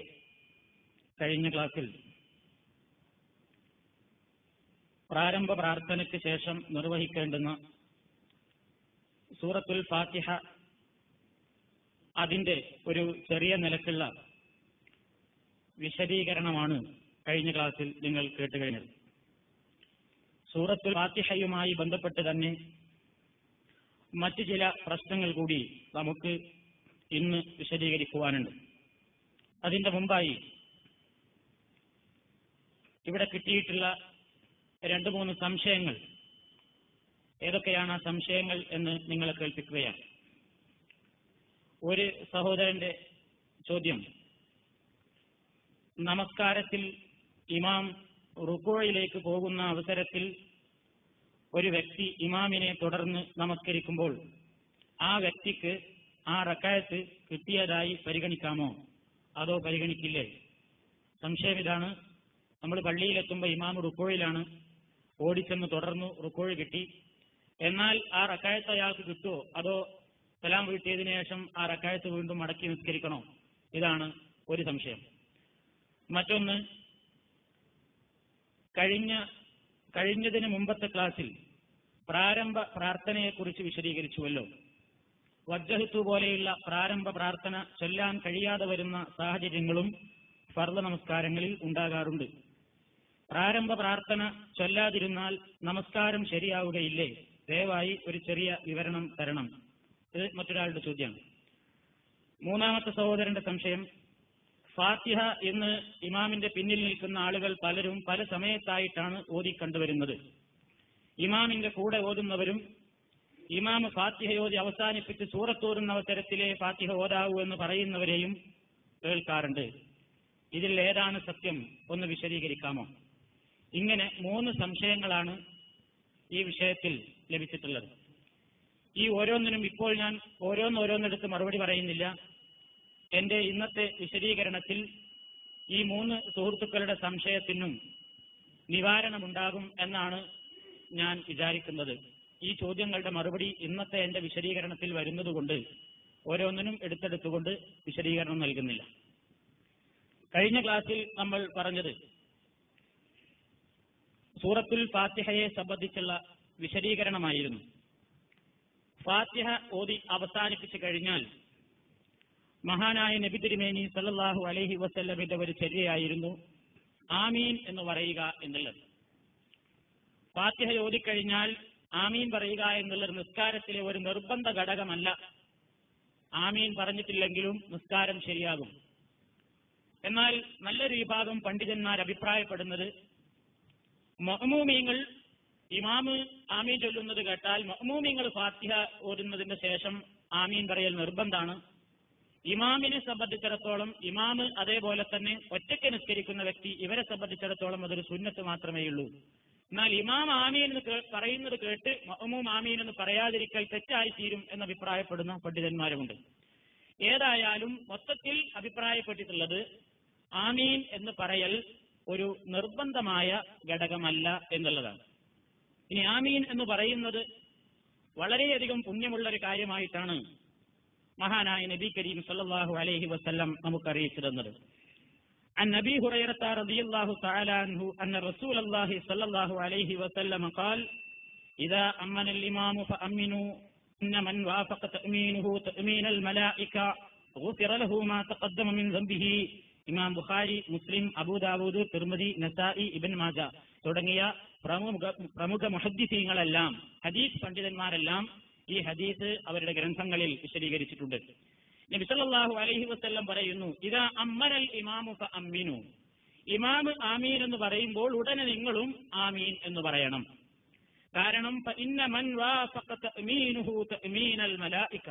കഴിഞ്ഞ ക്ലാസ്സിൽ പ്രാരംഭ പ്രാർത്ഥനയ്ക്ക് ശേഷം നിർവഹിക്കേണ്ടുന്ന സൂറത്തുൽ ഫാത്തിഹ അതിന്റെ ഒരു ചെറിയ നിലക്കുള്ള വിശദീകരണമാണ് കഴിഞ്ഞ ക്ലാസ്സിൽ നിങ്ങൾ കേട്ടുകഴിഞ്ഞത്. സൂറത്തുൽ ഫാത്തിഹയുമായി ബന്ധപ്പെട്ട് തന്നെ മറ്റു ചില പ്രശ്നങ്ങൾ കൂടി നമുക്ക് ഇന്ന് വിശദീകരിക്കുവാനുണ്ട്. അതിന്റെ മുമ്പായി ഇവിടെ കിട്ടിയിട്ടുള്ള 2-3 സംശയങ്ങൾ, ഏതൊക്കെയാണ് ആ സംശയങ്ങൾ എന്ന് നിങ്ങളെ കേൾപ്പിക്കുകയാണ്. ഒരു സഹോദരന്റെ ചോദ്യം, നമസ്കാരത്തിൽ ഇമാം റുകൂഇലേക്ക് പോകുന്ന അവസരത്തിൽ ഒരു വ്യക്തി ഇമാമിനെ തുടർന്ന് നമസ്കരിക്കുമ്പോൾ ആ വ്യക്തിക്ക് ആ റക്അത്ത് കിട്ടിയതായി പരിഗണിക്കാമോ അതോ പരിഗണിക്കില്ലേ? സംശയം ഇതാണ്: നമ്മൾ പള്ളിയിലെത്തുമ്പോൾ ഇമാം റുകൂഇലാണ്, ഓടിച്ചെന്ന് തുടർന്നു റുകൂഇ കിട്ടി, എന്നാൽ ആ റക്അത്ത് അയാൾക്ക് കിട്ടുമോ അതോ സലാം വീട്ടിയതിനു ശേഷം ആ റക്അത്ത് വീണ്ടും മടക്കി നിസ്കരിക്കണോ? ഇതാണ് ഒരു സംശയം. മറ്റൊന്ന്, കഴിഞ്ഞതിന് മുമ്പത്തെ ക്ലാസ്സിൽ പ്രാരംഭ പ്രാർത്ഥനയെക്കുറിച്ച് വിശദീകരിച്ചുവല്ലോ. വജ്ജഹത്തു പോലെയുള്ള പ്രാരംഭ പ്രാർത്ഥന ചൊല്ലാൻ കഴിയാതെ വരുന്ന സാഹചര്യങ്ങളും ഫർള് നമസ്കാരങ്ങളിൽ ഉണ്ടാകാറുണ്ട്. പ്രാരംഭ പ്രാർത്ഥന ചൊല്ലാതിരുന്നാൽ നമസ്കാരം ശരിയാവുകയില്ലേ? ദയവായി ഒരു ചെറിയ വിവരണം തരണം. ഇത് മറ്റൊരാളുടെ ചോദ്യമാണ്. മൂന്നാമത്തെ സഹോദരന്റെ സംശയം, ഫാത്തിഹ എന്ന് ഇമാമിന്റെ പിന്നിൽ നിൽക്കുന്ന ആളുകൾ പലരും പല സമയത്തായിട്ടാണ് ഓതി കണ്ടുവരുന്നത്. ഇമാമിന്റെ കൂടെ ഓതുന്നവരും ഇമാം ഫാത്തിഹ ഓതി അവസാനിപ്പിച്ച് സൂറത്തോതുന്ന അവസരത്തിലെ ഫാത്തിഹ ഓതാവൂ എന്ന് പറയുന്നവരെയും കേൾക്കാറുണ്ട്. ഇതിൽ ഏതാണ് സത്യം? ഒന്ന് വിശദീകരിക്കാമോ? ഇങ്ങനെ 3 സംശയങ്ങളാണ് ഈ വിഷയത്തിൽ ലഭിച്ചിട്ടുള്ളത്. ഈ ഓരോന്നിനും ഇപ്പോൾ ഞാൻ ഓരോന്നെടുത്ത് മറുപടി പറയുന്നില്ല. എന്റെ ഇന്നത്തെ വിശദീകരണത്തിൽ ഈ 3 സുഹൃത്തുക്കളുടെ സംശയത്തിനും നിവാരണമുണ്ടാകും എന്നാണ് ഞാൻ വിചാരിക്കുന്നത്. ഈ ചോദ്യങ്ങളുടെ മറുപടി ഇന്നത്തെ എന്റെ വിശദീകരണത്തിൽ വരുന്നതുകൊണ്ട് ഓരോന്നിനും എടുത്തെടുത്തുകൊണ്ട് വിശദീകരണം നൽകുന്നില്ല. കഴിഞ്ഞ ക്ലാസ്സിൽ നമ്മൾ പറഞ്ഞത് സൂറത്തുൽ ഫാത്തിഹയെ സംബന്ധിച്ചുള്ള വിശദീകരണമായിരുന്നു. ഫാത്തിഹ ഓതി അവസാനിപ്പിച്ചു കഴിഞ്ഞാൽ മഹാനായ നബി തിരുമേനി സല്ലല്ലാഹു അലൈഹി വസല്ലമിന്റെ ഒരു ചര്യയായിരുന്നു ആമീൻ എന്ന് പറയുക എന്നുള്ളത്. ഫാത്തിഹ ഓതിക്കഴിഞ്ഞാൽ ആമീൻ പറയുക എന്നുള്ളത് നിസ്കാരത്തിലെ ഒരു നിർബന്ധ ഘടകമല്ല. ആമീൻ പറഞ്ഞിട്ടില്ലെങ്കിലും നിസ്കാരം ശരിയാകും. എന്നാൽ നല്ലൊരു വിഭാഗം പണ്ഡിതന്മാർ അഭിപ്രായപ്പെടുന്നത് മഅ്മൂമീങ്ങൾ ഇമാമ് ആമീൻ ചൊല്ലുന്നത് കേട്ടാൽ മഅ്മൂമീങ്ങൾ ഫാത്തിഹ ഓതുന്നതിന് ശേഷം ആമീൻ പറയൽ നിർബന്ധമാണ്. ഇമാമിനെ സംബന്ധിച്ചിടത്തോളം ഇമാമ് അതേപോലെ തന്നെ ഒറ്റയ്ക്ക് നിസ്കരിക്കുന്ന വ്യക്തി, ഇവരെ സംബന്ധിച്ചിടത്തോളം അതൊരു സുന്നത്ത് മാത്രമേ ഉള്ളൂ. എന്നാൽ ഇമാം ആമീൻ എന്ന് പറയുന്നത് കേട്ട് മഅ്മൂം ആമീൻ എന്ന് പറയാതിരിക്കൽ തെറ്റായിത്തീരും എന്ന് അഭിപ്രായപ്പെടുന്ന പണ്ഡിതന്മാരുമുണ്ട്. ഏതായാലും മൊത്തത്തിൽ അഭിപ്രായപ്പെട്ടിട്ടുള്ളത് ആമീൻ എന്ന് പറയൽ ഒരു നിർബന്ധമായ ഘടകമല്ല എന്നുള്ളതാണ്. ഇനി ആമീൻ എന്ന് പറയുന്നത് വളരെയധികം പുണ്യമുള്ള ഒരു കാര്യമായിട്ടാണ് മഹാനായ നബി കരീം സല്ലല്ലാഹു അലൈഹി വസല്ലം നമുക്ക് അറിയിച്ചു തന്നത്. عن أبي هريرة رضي الله تعالى عنه أن رسول الله صلى الله عليه وسلم قال إذا أمن الإمام فأمنوا إن من وافق تأمينه تأمين الملائكة غفر له ما تقدم من ذنبه. ഇമാം ബുഖാരി, മുസ്ലിം, അബൂദാവൂദ്, തിർമിദി, നസായി, ഇബ്ൻ മാജ തുടങ്ങിയ പ്രമുഖ മുഹദ്ദിസീങ്ങളെല്ലാം, ഹദീസ് പണ്ഡിതന്മാരെല്ലാം ഈ ഹദീസ് അവരുടെ ഗ്രന്ഥങ്ങളിൽ വിശദീകരിച്ചിട്ടുണ്ട്. നബി സല്ലല്ലാഹു അലൈഹി വസല്ലം പറയുന്നു, ഇദാ അമ്മനൽ ഇമാമു ഫഅമ്മിനു, ഇമാം ആമീൻ എന്ന് പറയുമ്പോൾ ഉടനെ നിങ്ങളും ആമീൻ എന്ന് പറയണം. കാരണം ഫഇന്ന മൻ വാഫഖ തഅമീനുഹു തഅമീനൽ മലായിക,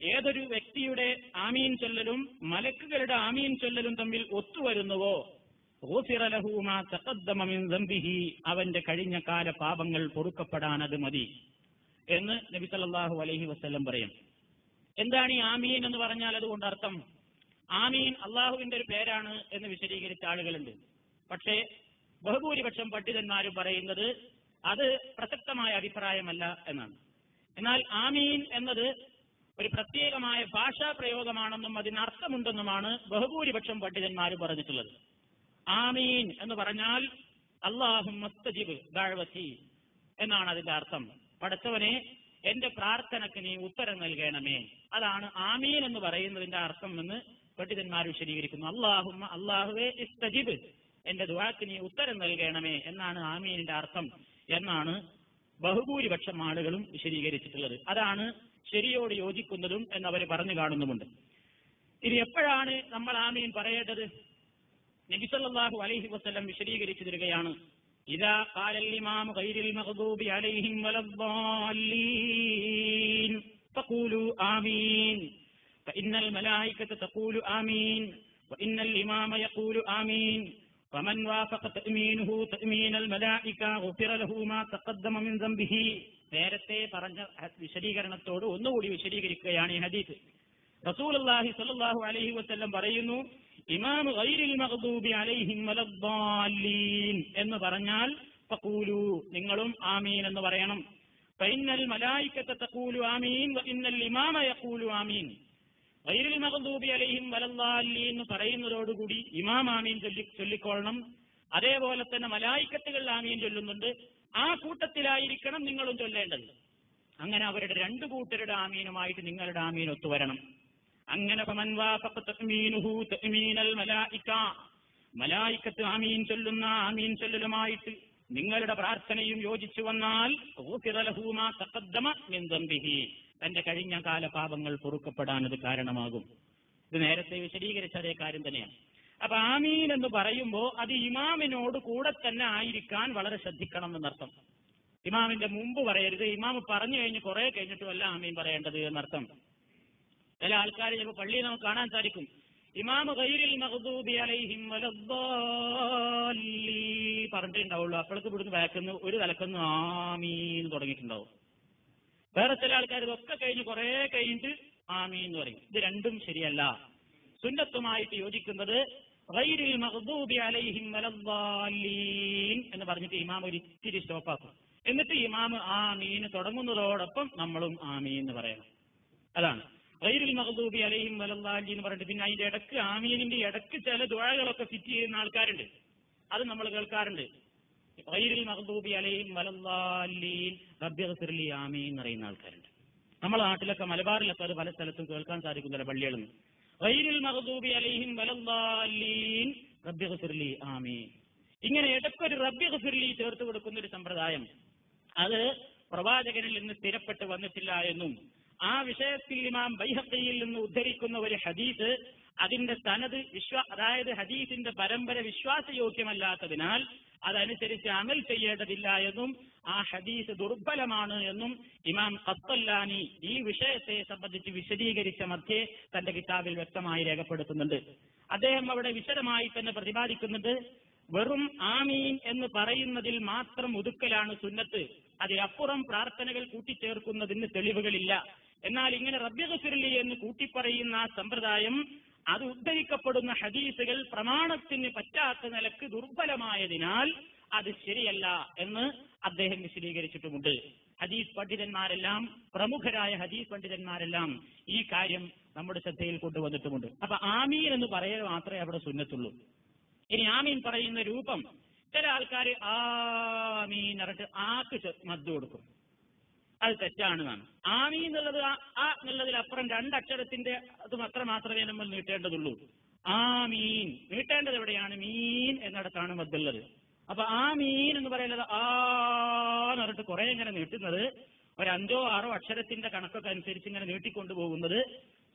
ഏതൊരു വ്യക്തിയുടെ ആമീൻ ചൊല്ലലും മലക്കുകളുടെ ആമീൻ ചൊല്ലലും തമ്മിൽ ഒത്തുവരുന്നുവോ ഗുഫിറ ലഹു മാ തഖദ്ദമ മിൻ ദംബിഹി, അവന്റെ കഴിഞ്ഞ കാല പാപങ്ങൾ പൊറുക്കപ്പെടാൻ അത് മതി എന്ന് നബി സല്ലല്ലാഹു അലൈഹി വസല്ലം പറയും. എന്താണ് ഈ ആമീൻ എന്ന് പറഞ്ഞാൽ അതുകൊണ്ട് അർത്ഥം? ആമീൻ അള്ളാഹുവിന്റെ ഒരു പേരാണ് എന്ന് വിശദീകരിച്ച ആളുകളുണ്ട്. പക്ഷേ ബഹുഭൂരിപക്ഷം പണ്ഡിതന്മാരും പറയുന്നത് അത് പ്രസക്തമായ അഭിപ്രായമല്ല എന്നാണ്. എന്നാൽ ആമീൻ എന്നത് ഒരു പ്രത്യേകമായ ഭാഷാ പ്രയോഗമാണെന്നും അതിനർത്ഥമുണ്ടെന്നുമാണ് ബഹുഭൂരിപക്ഷം പണ്ഡിതന്മാർ പറഞ്ഞിട്ടുള്ളത്. ആമീൻ എന്ന് പറഞ്ഞാൽ അല്ലാഹുമ്മ സ്തജിബ് ദഅവതി എന്നാണ് അതിന്റെ അർത്ഥം. പടച്ചവനെ, എന്റെ പ്രാർത്ഥനയ്ക്ക് നീ ഉത്തരം നൽകണമേ. അതാണ് ആമീൻ എന്ന് പറയുന്നതിന്റെ അർത്ഥം എന്ന് പണ്ഡിതന്മാർ വിശദീകരിക്കുന്നു. അല്ലാഹുമ്മ, അല്ലാഹുവേ, ഇസ്തജിബ്, എന്റെ ദുആക്ക് നീ ഉത്തരം നൽകണമേ എന്നാണ് ആമീനിന്റെ അർത്ഥം എന്നാണ് ബഹുഭൂരിപക്ഷം ആളുകളും വിശദീകരിച്ചിട്ടുള്ളത്. അതാണ് ശരിയോട് യോജിക്കുന്നതും എന്നവർ പറഞ്ഞു കാണുന്നുമുണ്ട്. ഇനി എപ്പോഴാണ് നമ്മൾ ആമീൻ പറയേണ്ടത്? നബി സല്ലല്ലാഹു അലൈഹി വസല്ലം വിശദീകരിച്ചു തരികയാണ്. ഇദാ ഖാലൽ ഇമാമു ഗൈറിൽ മഗ്ദൂബി അലൈഹിം വലദ്ദാല്ലീൻ ഫഖൂലു ആമീൻ ഫഇന്നൽ മലായികത തഖൂലു ആമീൻ വഇന്നൽ ഇമാമ യഖൂലു ആമീൻ ഫമൻ വാഫഖ തഅമീനുഹു തഅമീനൽ മലായിക ഗുഫിറ ലഹു മാ തഖദ്ദമ മിൻ ദംബിഹി. നേരത്തെ പറഞ്ഞ വിശദീകരണത്തോട് ഒന്നുകൂടി വിശദീകരിക്കുകയാണ് ഈ ഹദീസ്. റസൂലുള്ളാഹി സ്വല്ലല്ലാഹു അലൈഹി വസല്ലം പറയുന്നു, ഇമാം ഗൈറിൽ മഗ്ദൂബി അലൈഹിം വലദ്ദാല്ലീൻ എന്ന് പറഞ്ഞാൽ ഫഖൂലു, നിങ്ങളും ആമീൻ എന്ന് പറയണം. ഫഇന്നൽ മലായികത തഖൂലു ആമീൻ വഇന്നൽ ഇമാമ യഖൂലു ആമീൻ. ഗൈറിൽ മഗ്ദൂബി അലൈഹിം വലദ്ദാല്ലീൻ എന്ന് പറയുന്നതോടുകൂടി ഇമാം ആമീൻ ചൊല്ലിക്കൊള്ളണം. അതേപോലെ തന്നെ മലായിക്കത്തുകൾ ആമീൻ ചൊല്ലുന്നുണ്ട്. ആ കൂട്ടത്തിലായിരിക്കണം നിങ്ങളും ചൊല്ലേണ്ടത്. അങ്ങനെ അവരുടെ രണ്ടു കൂട്ടരുടെ ആമീനുമായിട്ട് നിങ്ങളുടെ ആമീൻ ഒത്തുവരണം. അങ്ങനെ ഫമൻ വാഫഖ തഅമീനുഹു തഅമീനൽ മലായിക, മലായിക്കത്ത് ആമീൻ ചൊല്ലുന്ന ആമീൻ ചൊല്ലലുമായിട്ട് നിങ്ങളുടെ പ്രാർത്ഥനയും യോജിച്ചു വന്നാൽ ഗുഫിറ ലഹു മാ തഖദ്ദമ മിൻ ദംബിഹി, തന്റെ കഴിഞ്ഞ കാല പാപങ്ങൾ പൊറുക്കപ്പെടാൻ അത് കാരണമാകും. ഇത് നേരത്തെ വിശദീകരിച്ച അതേ കാര്യം തന്നെയാണ്. അപ്പൊ ആമീൻ എന്ന് പറയുമ്പോൾ അത് ഇമാമിനോട് കൂടെ തന്നെ ആയിരിക്കാൻ വളരെ ശ്രദ്ധിക്കണം എന്നർത്ഥം. ഇമാമിന്റെ മുമ്പ് പറയരുത്. ഇമാം പറഞ്ഞു കഴിഞ്ഞ് കുറെ കഴിഞ്ഞിട്ടുമല്ല ആമീൻ പറയേണ്ടത് എന്നർത്ഥം. ചില ആൾക്കാർ ചിലപ്പോൾ പള്ളിയിൽ നമുക്ക് കാണാൻ സാധിക്കും, ഇമാം ഗൈറിൽ മഗ്ദൂബി അലൈഹിം വലദ്ദാല്ലീൻ പറഞ്ഞിട്ടുണ്ടാവുള്ളൂ. അപ്പോഴേക്ക് ഇവിടുന്ന് ബാക്കുന്ന ഒരു തലക്കൊന്ന് ആമീൻ തുടങ്ങിയിട്ടുണ്ടാവും. വേറെ ചില ആൾക്കാർ ഇതൊക്കെ കഴിഞ്ഞ് കുറെ കഴിഞ്ഞിട്ട് ആമീൻ എന്ന് പറയും. ഇത് രണ്ടും ശരിയല്ല. സുന്നത്തുമായിട്ട് യോജിക്കുന്നത് ഗൈറിൽ മഗ്ദൂബി അലൈഹിം വലദ്ദാല്ലീൻ എന്ന് പറഞ്ഞിട്ട് ഇമാം ഒരു ഇത്തിരി സ്റ്റോപ്പാക്കും. എന്നിട്ട് ഇമാം ആമീൻ തുടങ്ങുന്നതോടൊപ്പം നമ്മളും ആമീൻ എന്ന് പറയണം. അതാണ് ഗൈറിൽ മഗ്ദൂബി അലൈഹിം വലദ്ദാല്ലീൻ എന്ന് പറഞ്ഞിട്ട് പിന്നെ അതിന്റെ ഇടക്ക് ആമീനിന്റെ ഇടക്ക് ചില ദുആകളൊക്കെ ഫിറ്റ് ചെയ്യുന്ന ആൾക്കാരുണ്ട്. അത് നമ്മൾ കേൾക്കാറുണ്ട്. ഗൈറിൽ മഗ്ദൂബി അലൈഹിം വലദ്ദാല്ലീൻ റബ്ബിഗ്ഫിർലി ആമീൻ എന്ന് പറയുന്ന ആൾക്കാരുണ്ട്. നമ്മുടെ നാട്ടിലൊക്കെ മലബാറിലൊക്കെ അത് പല സ്ഥലത്തും കേൾക്കാൻ സാധിക്കുന്നില്ല പള്ളികളിൽ നിന്ന്. ഗൈറിൽ മഗ്ദൂബി അലൈഹിം വലദ്ദാല്ലീൻ റബ്ബിഗ്ഫിർലി ആമീൻ. ഇങ്ങനെ ഇടയ്ക്കൊരു റബ്ബിഗ്ഫിർലി ചേർത്ത് കൊടുക്കുന്ന ഒരു സമ്പ്രദായം അത് പ്രവാചകനിൽ നിന്ന് സ്ഥിരപ്പെട്ട് വന്നിട്ടില്ല എന്നും ആ വിഷയത്തിൽ ഇമാം ബൈഹഖിയിൽ നിന്ന് ഉദ്ധരിക്കുന്ന ഒരു ഹദീസ് അതിന്റെ സനദ് അതായത് ഹദീസിന്റെ പരമ്പര വിശ്വാസയോഗ്യമല്ലാത്തതിനാൽ അതനുസരിച്ച് അമൽ ചെയ്യേണ്ടതില്ല എന്നും ആ ഹദീസ് ദുർബലമാണ് എന്നും ഇമാം ഖസ്തല്ലാനി ഈ വിഷയത്തെ സംബന്ധിച്ച് വിശദീകരിച്ച മധ്യേ തന്റെ കിതാബിൽ വ്യക്തമായി രേഖപ്പെടുത്തുന്നുണ്ട്. അദ്ദേഹം അവിടെ വിശദമായി തന്നെ പ്രതിപാദിക്കുന്നുണ്ട്, വെറും ആമീൻ എന്ന് പറയുന്നതിൽ മാത്രം ഒതുക്കലാണ് സുന്നത്ത്. അതിനപ്പുറം പ്രാർത്ഥനകൾ കൂട്ടിച്ചേർക്കുന്നതിന് തെളിവുകളില്ല. എന്നാൽ ഇങ്ങനെ റബ്ബിഗ്ഫിർലി എന്ന് കൂട്ടിപ്പറയുന്ന ആ സമ്പ്രദായം അത് ഉദ്ധരിക്കപ്പെടുന്ന ഹദീസുകൾ പ്രമാണത്തിന് പറ്റാത്ത നിലക്ക് ദുർബലമായതിനാൽ അത് ശരിയല്ല എന്ന് അദ്ദേഹം വിശദീകരിച്ചിട്ടുമുണ്ട്. ഹദീസ് പണ്ഡിതന്മാരെല്ലാം, പ്രമുഖരായ ഹദീസ് പണ്ഡിതന്മാരെല്ലാം ഈ കാര്യം നമ്മുടെ ശ്രദ്ധയിൽ കൊണ്ടുവന്നിട്ടുമുണ്ട്. അപ്പൊ ആമീൻ എന്ന് പറയൽ മാത്രമേ അവിടെ സുന്നത്തുള്ളൂ. ഇനി ആമീൻ പറയുന്ന രൂപം, ചില ആൾക്കാർ ആമീൻ പറഞ്ഞിട്ട് ആക്ക് മദ്ദ് കൊടുക്കും. അത് തെറ്റാണെന്നാണ്. ആമീൻ എന്നുള്ളത് ആ എന്നുള്ളതിലപ്പുറം രണ്ടക്ഷരത്തിന്റെ അത് മാത്രമേ നമ്മൾ നീട്ടേണ്ടതുള്ളൂ. ആമീൻ നീട്ടേണ്ടത് എവിടെയാണ്? മീൻ എന്നിടത്താണ് മദ്ദുള്ളത്. അപ്പൊ ആമീൻ എന്ന് പറയുന്നത് എന്ന് പറഞ്ഞിട്ട് കുറെ ഇങ്ങനെ നീട്ടുന്നത്, ഒരു 5 or 6 അക്ഷരത്തിന്റെ കണക്കൊക്കെ അനുസരിച്ച് ഇങ്ങനെ നീട്ടിക്കൊണ്ടുപോകുന്നത്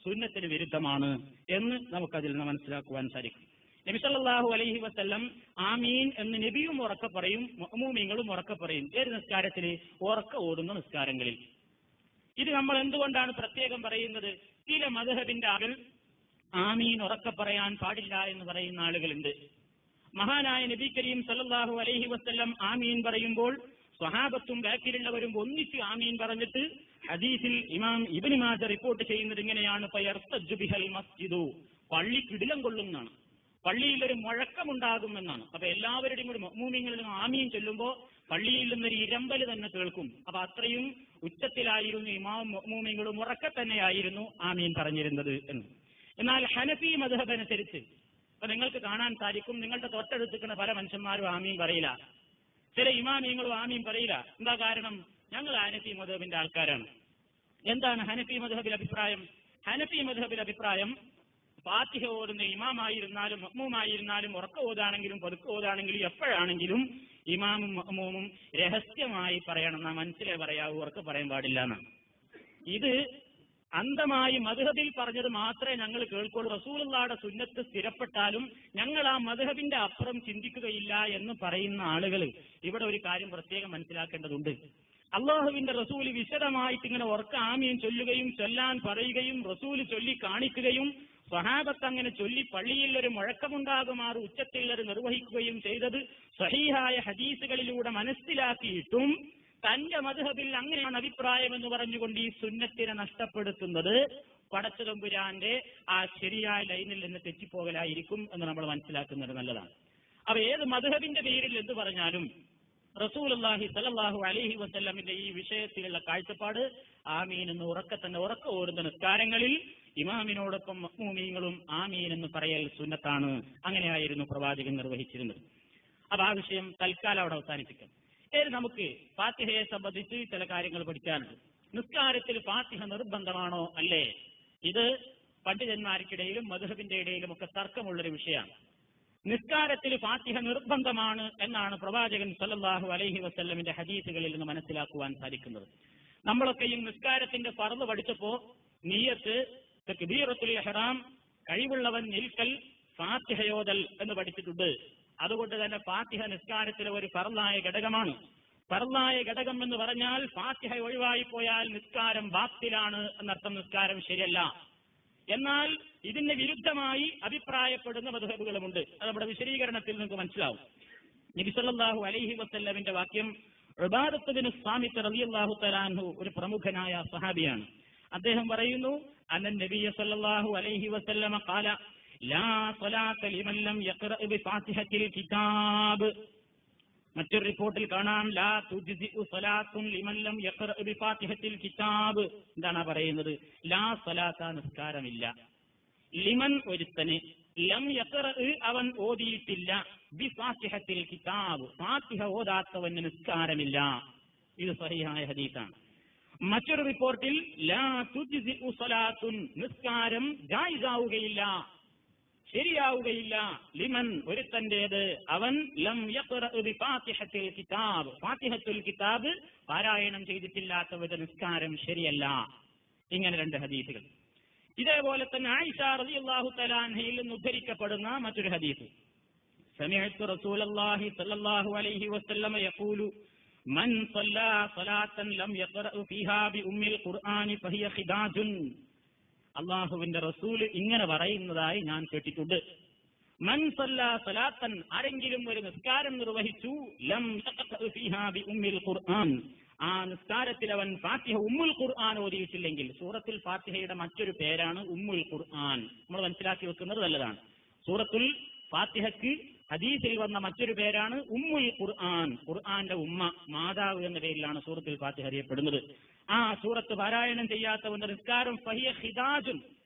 സുന്നത്തിന് വിരുദ്ധമാണ് എന്ന് നമുക്കതിൽ നിന്ന് മനസ്സിലാക്കുവാൻ സാധിക്കും. നബി സല്ലല്ലാഹു അലൈഹി വസല്ലം ആമീൻ എന്ന് നബിയും ഉറക്കെ പറയും, മുഅ്മിനീങ്ങളും ഉറക്കെ പറയും. ഏത് നിസ്കാരത്തിൽ? ഉറക്കെ ഓടുന്ന നിസ്കാരങ്ങളിൽ. ഇത് നമ്മൾ എന്തുകൊണ്ടാണ് പ്രത്യേകം പറയുന്നത്? ചില മദ്ഹബിന്റെ ആളുകൾ ആമീൻ ഉറക്കെ പറയാൻ പാടില്ല എന്ന് പറയുന്ന ആളുകളുണ്ട്. മഹാനായ നബി കരീം സല്ലല്ലാഹു അലൈഹി വസല്ലം ആമീൻ പറയുമ്പോൾ സ്വഹാബത്തും ബാക്കിലുള്ളവരും ഒന്നിച്ച് ആമീൻ പറഞ്ഞിട്ട് ഹദീസിൽ ഇമാം ഇബ്നു മാജ റിപ്പോർട്ട് ചെയ്യുന്നത് ഇങ്ങനെയാണ്, ഫയർതജ്ജു ബിഹൽ മസ്ജിദു, പള്ളി കിടിലം കൊള്ളുന്നതാണ്, പള്ളിയിൽ ഒരു മുഴക്കമുണ്ടാകുമെന്നാണ്. അപ്പൊ എല്ലാവരുടെയും കൂടി മുഅ്മിനീങ്ങളിൽ ആമീൻ ചൊല്ലുമ്പോൾ പള്ളിയിൽ നിന്നൊരു ഇരമ്പൽ തന്നെ കേൾക്കും. അപ്പൊ അത്രയും ഉച്ചത്തിലായിരുന്നു ഇമാം മുഅ്മിനീങ്ങളും ഉറക്കെ തന്നെയായിരുന്നു ആമീൻ പറഞ്ഞിരുന്നത് എന്ന്. എന്നാൽ ഹനഫി മദ്ഹബ് അനുസരിച്ച് അപ്പൊ നിങ്ങൾക്ക് കാണാൻ സാധിക്കും, നിങ്ങളുടെ തൊട്ടടുത്തിക്കുന്ന പല മനുഷ്യന്മാരും ആമീൻ പറയില്ല, ചില ഇമാമിയങ്ങളും ആമീൻ പറയില്ല. എന്താ കാരണം? ഞങ്ങൾ ഹനഫി മദ്ഹബിന്റെ ആൾക്കാരാണ്. എന്താണ് ഹനഫി മദ്ഹബിൽ അഭിപ്രായം? ഹനഫി മദ്ഹബിൽ അഭിപ്രായം, ഫാത്തിഹ ഓതുന്ന ഇമാമായിരുന്നാലും മഅ്മൂമായിരുന്നാലും ഉറക്ക ഓതാണെങ്കിലും പതുക്കെ ഓതാണെങ്കിലും എപ്പോഴാണെങ്കിലും ഇമാമും മഅ്മൂമും രഹസ്യമായി പറയണം, നാം മനസ്സിലേ പറയാവൂ, ഉറക്കെ പറയാൻ പാടില്ല എന്നാണ്. ഇത് അന്ധമായി മദ്ഹബിൽ പറഞ്ഞത് മാത്രമേ ഞങ്ങൾ കേൾക്കുള്ളൂ, റസൂലുള്ളാഹിയുടെ സുന്നത്ത് സ്ഥിരപ്പെട്ടാലും ഞങ്ങൾ ആ മദ്ഹബിന്റെ അപ്പുറം ചിന്തിക്കുകയില്ല എന്ന് പറയുന്ന ആളുകൾ ഇവിടെ ഒരു കാര്യം പ്രത്യേകം മനസ്സിലാക്കേണ്ടതുണ്ട്. അള്ളാഹുവിന്റെ റസൂല് വിശദമായിട്ട് ഇങ്ങനെ ഉറക്ക ആമീൻ ചൊല്ലുകയും ചൊല്ലാൻ പറയുകയും റസൂല് ചൊല്ലി കാണിക്കുകയും സ്വഹാബത്ത് അങ്ങനെ ചൊല്ലി പള്ളിയിൽ ഒരു മുഴക്കമുണ്ടാകുമാറ് ഉച്ചത്തിൽ അത് നിർവഹിക്കുകയും ചെയ്തത് സഹീഹായ ഹദീസുകളിലൂടെ മനസ്സിലാക്കിയിട്ടും തന്റെ മദ്ഹബിൽ അങ്ങനെയാണ് അഭിപ്രായം എന്ന് പറഞ്ഞുകൊണ്ട് ഈ സുന്നത്തിനെ നഷ്ടപ്പെടുത്തുന്നത് പടച്ചതമ്പുരാന്റെ ആ ശരിയായ ലൈനിൽ നിന്ന് തെറ്റിപ്പോകലായിരിക്കും എന്ന് നമ്മൾ മനസ്സിലാക്കുന്നത് നല്ലതാണ്. അപ്പൊ ഏത് മദ്ഹബിന്റെ പേരിൽ എന്ത് പറഞ്ഞാലും റസൂലുള്ളാഹി സ്വല്ലല്ലാഹു അലൈഹി വസല്ലമിന്റെ ഈ വിഷയത്തിലുള്ള കാഴ്ചപ്പാട് ആമീൻ എന്ന് ഉറക്ക ഓടുന്ന നിസ്കാരങ്ങളിൽ ഇമാമിനോടൊപ്പം മഅ്മൂമീങ്ങളും ആമീൻ എന്ന് പറയൽ സുന്നത്താണ്. അങ്ങനെയായിരുന്നു പ്രവാചകൻ നിർവഹിച്ചിരുന്നത്. അപ്പൊ ആ വിഷയം തൽക്കാലം അവിടെ അവസാനിപ്പിക്കാം. നമുക്ക് ഫാത്തിഹയെ സംബന്ധിച്ച് ചില കാര്യങ്ങൾ പഠിക്കാനുണ്ട്. നിസ്കാരത്തിൽ ഫാത്തിഹ നിർബന്ധമാണോ അല്ലേ? ഇത് പണ്ഡിതന്മാർക്കിടയിലും മദ്ഹബിന്റെ ഇടയിലും ഒക്കെ തർക്കമുള്ളൊരു വിഷയമാണ്. നിസ്കാരത്തിൽ ഫാത്തിഹ നിർബന്ധമാണ് എന്നാണ് പ്രവാചകൻ സല്ലല്ലാഹു അലൈഹി വസല്ലമിന്റെ ഹദീസുകളിൽ നിന്ന് മനസ്സിലാക്കുവാൻ സാധിക്കുന്നത്. നമ്മളൊക്കെയും നിസ്കാരത്തിന്റെ ഫർള് പഠിച്ചപ്പോ നിയ്യത്ത്, തക്ബീറത്തുൽ ഇഹ്റാം, കഴിവുള്ളവൻ നിൽക്കൽ, ഫാത്തിഹയോദൽ എന്ന് പഠിച്ചിട്ടുണ്ട്. അതുകൊണ്ട് തന്നെ ഫാത്തിഹ നിസ്കാരത്തിലെ ഒരു ഫർളായ ഘടകമാണ്. ഫർളായ ഘടകം എന്ന് പറഞ്ഞാൽ ഫാത്തിഹ ഒഴിവായി പോയാൽ നിസ്കാരം ബാത്തിലാണ് എന്നർത്ഥം, നിസ്കാരം ശരിയല്ല. എന്നാൽ ഇതിന് വിരുദ്ധമായി അഭിപ്രായപ്പെടുന്ന മദ്ഹബുകളുമുണ്ട്. അത് നമ്മുടെ വിശദീകരണത്തിൽ നിങ്ങൾക്ക് മനസ്സിലാവും. നബി സല്ലല്ലാഹു അലൈഹി വസല്ലമിന്റെ വാക്യം, ഉബാദത്ത് ബിൻ സാമിത്ത് റളിയല്ലാഹു തആല അൻഹു ഒരു പ്രമുഖനായ സഹാബിയാണ്. അദ്ദേഹം പറയുന്നു, അന്ന നബിയ സല്ലല്ലാഹു അലൈഹി വസല്ലമ ഖാല ലാ സ്വലാത്ത ലിമൻ ലം യഖ്റഅ ബിഫാത്തിഹത്തിൽ കിതാബ്. മറ്റൊരു റിപ്പോർട്ടിൽ കാണാം, ലാ തുജ്സിഉ സ്വലാത്തുൻ ലിമൻ ലം യഖ്റഅ ബിഫാത്തിഹത്തിൽ കിതാബ്. എന്താണ് പറയുന്നത്? ലാ സ്വലാത്ത, നിസ്കാരമില്ല, ലിമൻ ഒരുത്തന്, ലം യഖ്റഅ അവൻ ഓതിയിട്ടില്ല, ബിഫാത്തിഹത്തിൽ കിതാബ് ഫാത്തിഹ ഓതാത്തവന് നിസ്കാരമില്ല. ഇത് സഹീഹായ ഹദീസാണ്. മറ്റൊരു റിപ്പോർട്ടിൽ ലാ തുജ്സിഉ സ്വലാത്തുൻ, നിസ്കാരം ജായിസാവുകയില്ല, ശരിയാവുകയില്ല, ലിമൻ ഒരുത്തന്റേത്, അവൻ ലം യഖ്റഅ ബിഫാത്തിഹത്തിൽ കിതാബ് ഫാത്തിഹത്തുൽ കിതാബ് പാരായണം ചെയ്തിട്ടില്ലാത്തവരുടെ നിസ്കാരം ശരിയല്ല. ഇങ്ങനെ രണ്ട് ഹദീസുകൾ. ഇതേപോലെ തന്നെ ആയിഷ റളിയല്ലാഹു തആല അൻഹയിൽ നിന്ന് ഉദ്ധരിക്കപ്പെടുന്ന മറ്റൊരു ഹദീസ്, സമിഅ്തു റസൂലല്ലാഹി സ്വല്ലല്ലാഹു അലൈഹി വസല്ലമ യഖൂലു മൻ സ്വല്ലാ സ്വലാത്തൻ ലം യഖ്റഅ ഫീഹാ ബി ഉമ്മിൽ ഖുർആനി ഫഹിയ ഖിദാജുൻ. അള്ളാഹുവിന്റെ റസൂൽ ഇങ്ങനെ പറയുന്നതായി ഞാൻ കേട്ടിട്ടുണ്ട്. മൻ സ്വല്ലാ സ്വലാത്തൻ, ആരെങ്കിലും ഒരു നിസ്കാരം നിർവഹിച്ചു, ലം യഖ്റഅ ഫീഹാ ബി ഉമ്മിൽ ഖുർആൻ, ആ നിസ്കാരത്തിൽ അവൻ ഫാത്തിഹ ഉമ്മുൽ ഖുർആൻ ഓതിയിട്ടില്ലെങ്കിൽ, സൂറത്തുൽ ഫാത്തിഹയുടെ മറ്റൊരു പേരാണ് ഉമ്മുൽ ഖുർആൻ, നമ്മൾ മനസ്സിലാക്കി വെക്കുന്നത് നല്ലതാണ്. സൂറത്തുൽ ഫാത്തിഹയ്ക്ക് ഹദീസിൽ വന്ന മറ്റൊരു പേരാണ് ഉമ്മുൽ ഖുർആൻ. ഖുർആന്റെ ഉമ്മ, മാതാവ് എന്ന പേരിലാണ് സൂറത്തുൽ ഫാത്തിഹ അറിയപ്പെടുന്നത്. ആ സൂറത്ത് പാരായണം ചെയ്യാത്തവന്റെ നിസ്കാരം ഫഹിയ ഖിദാജുൻ.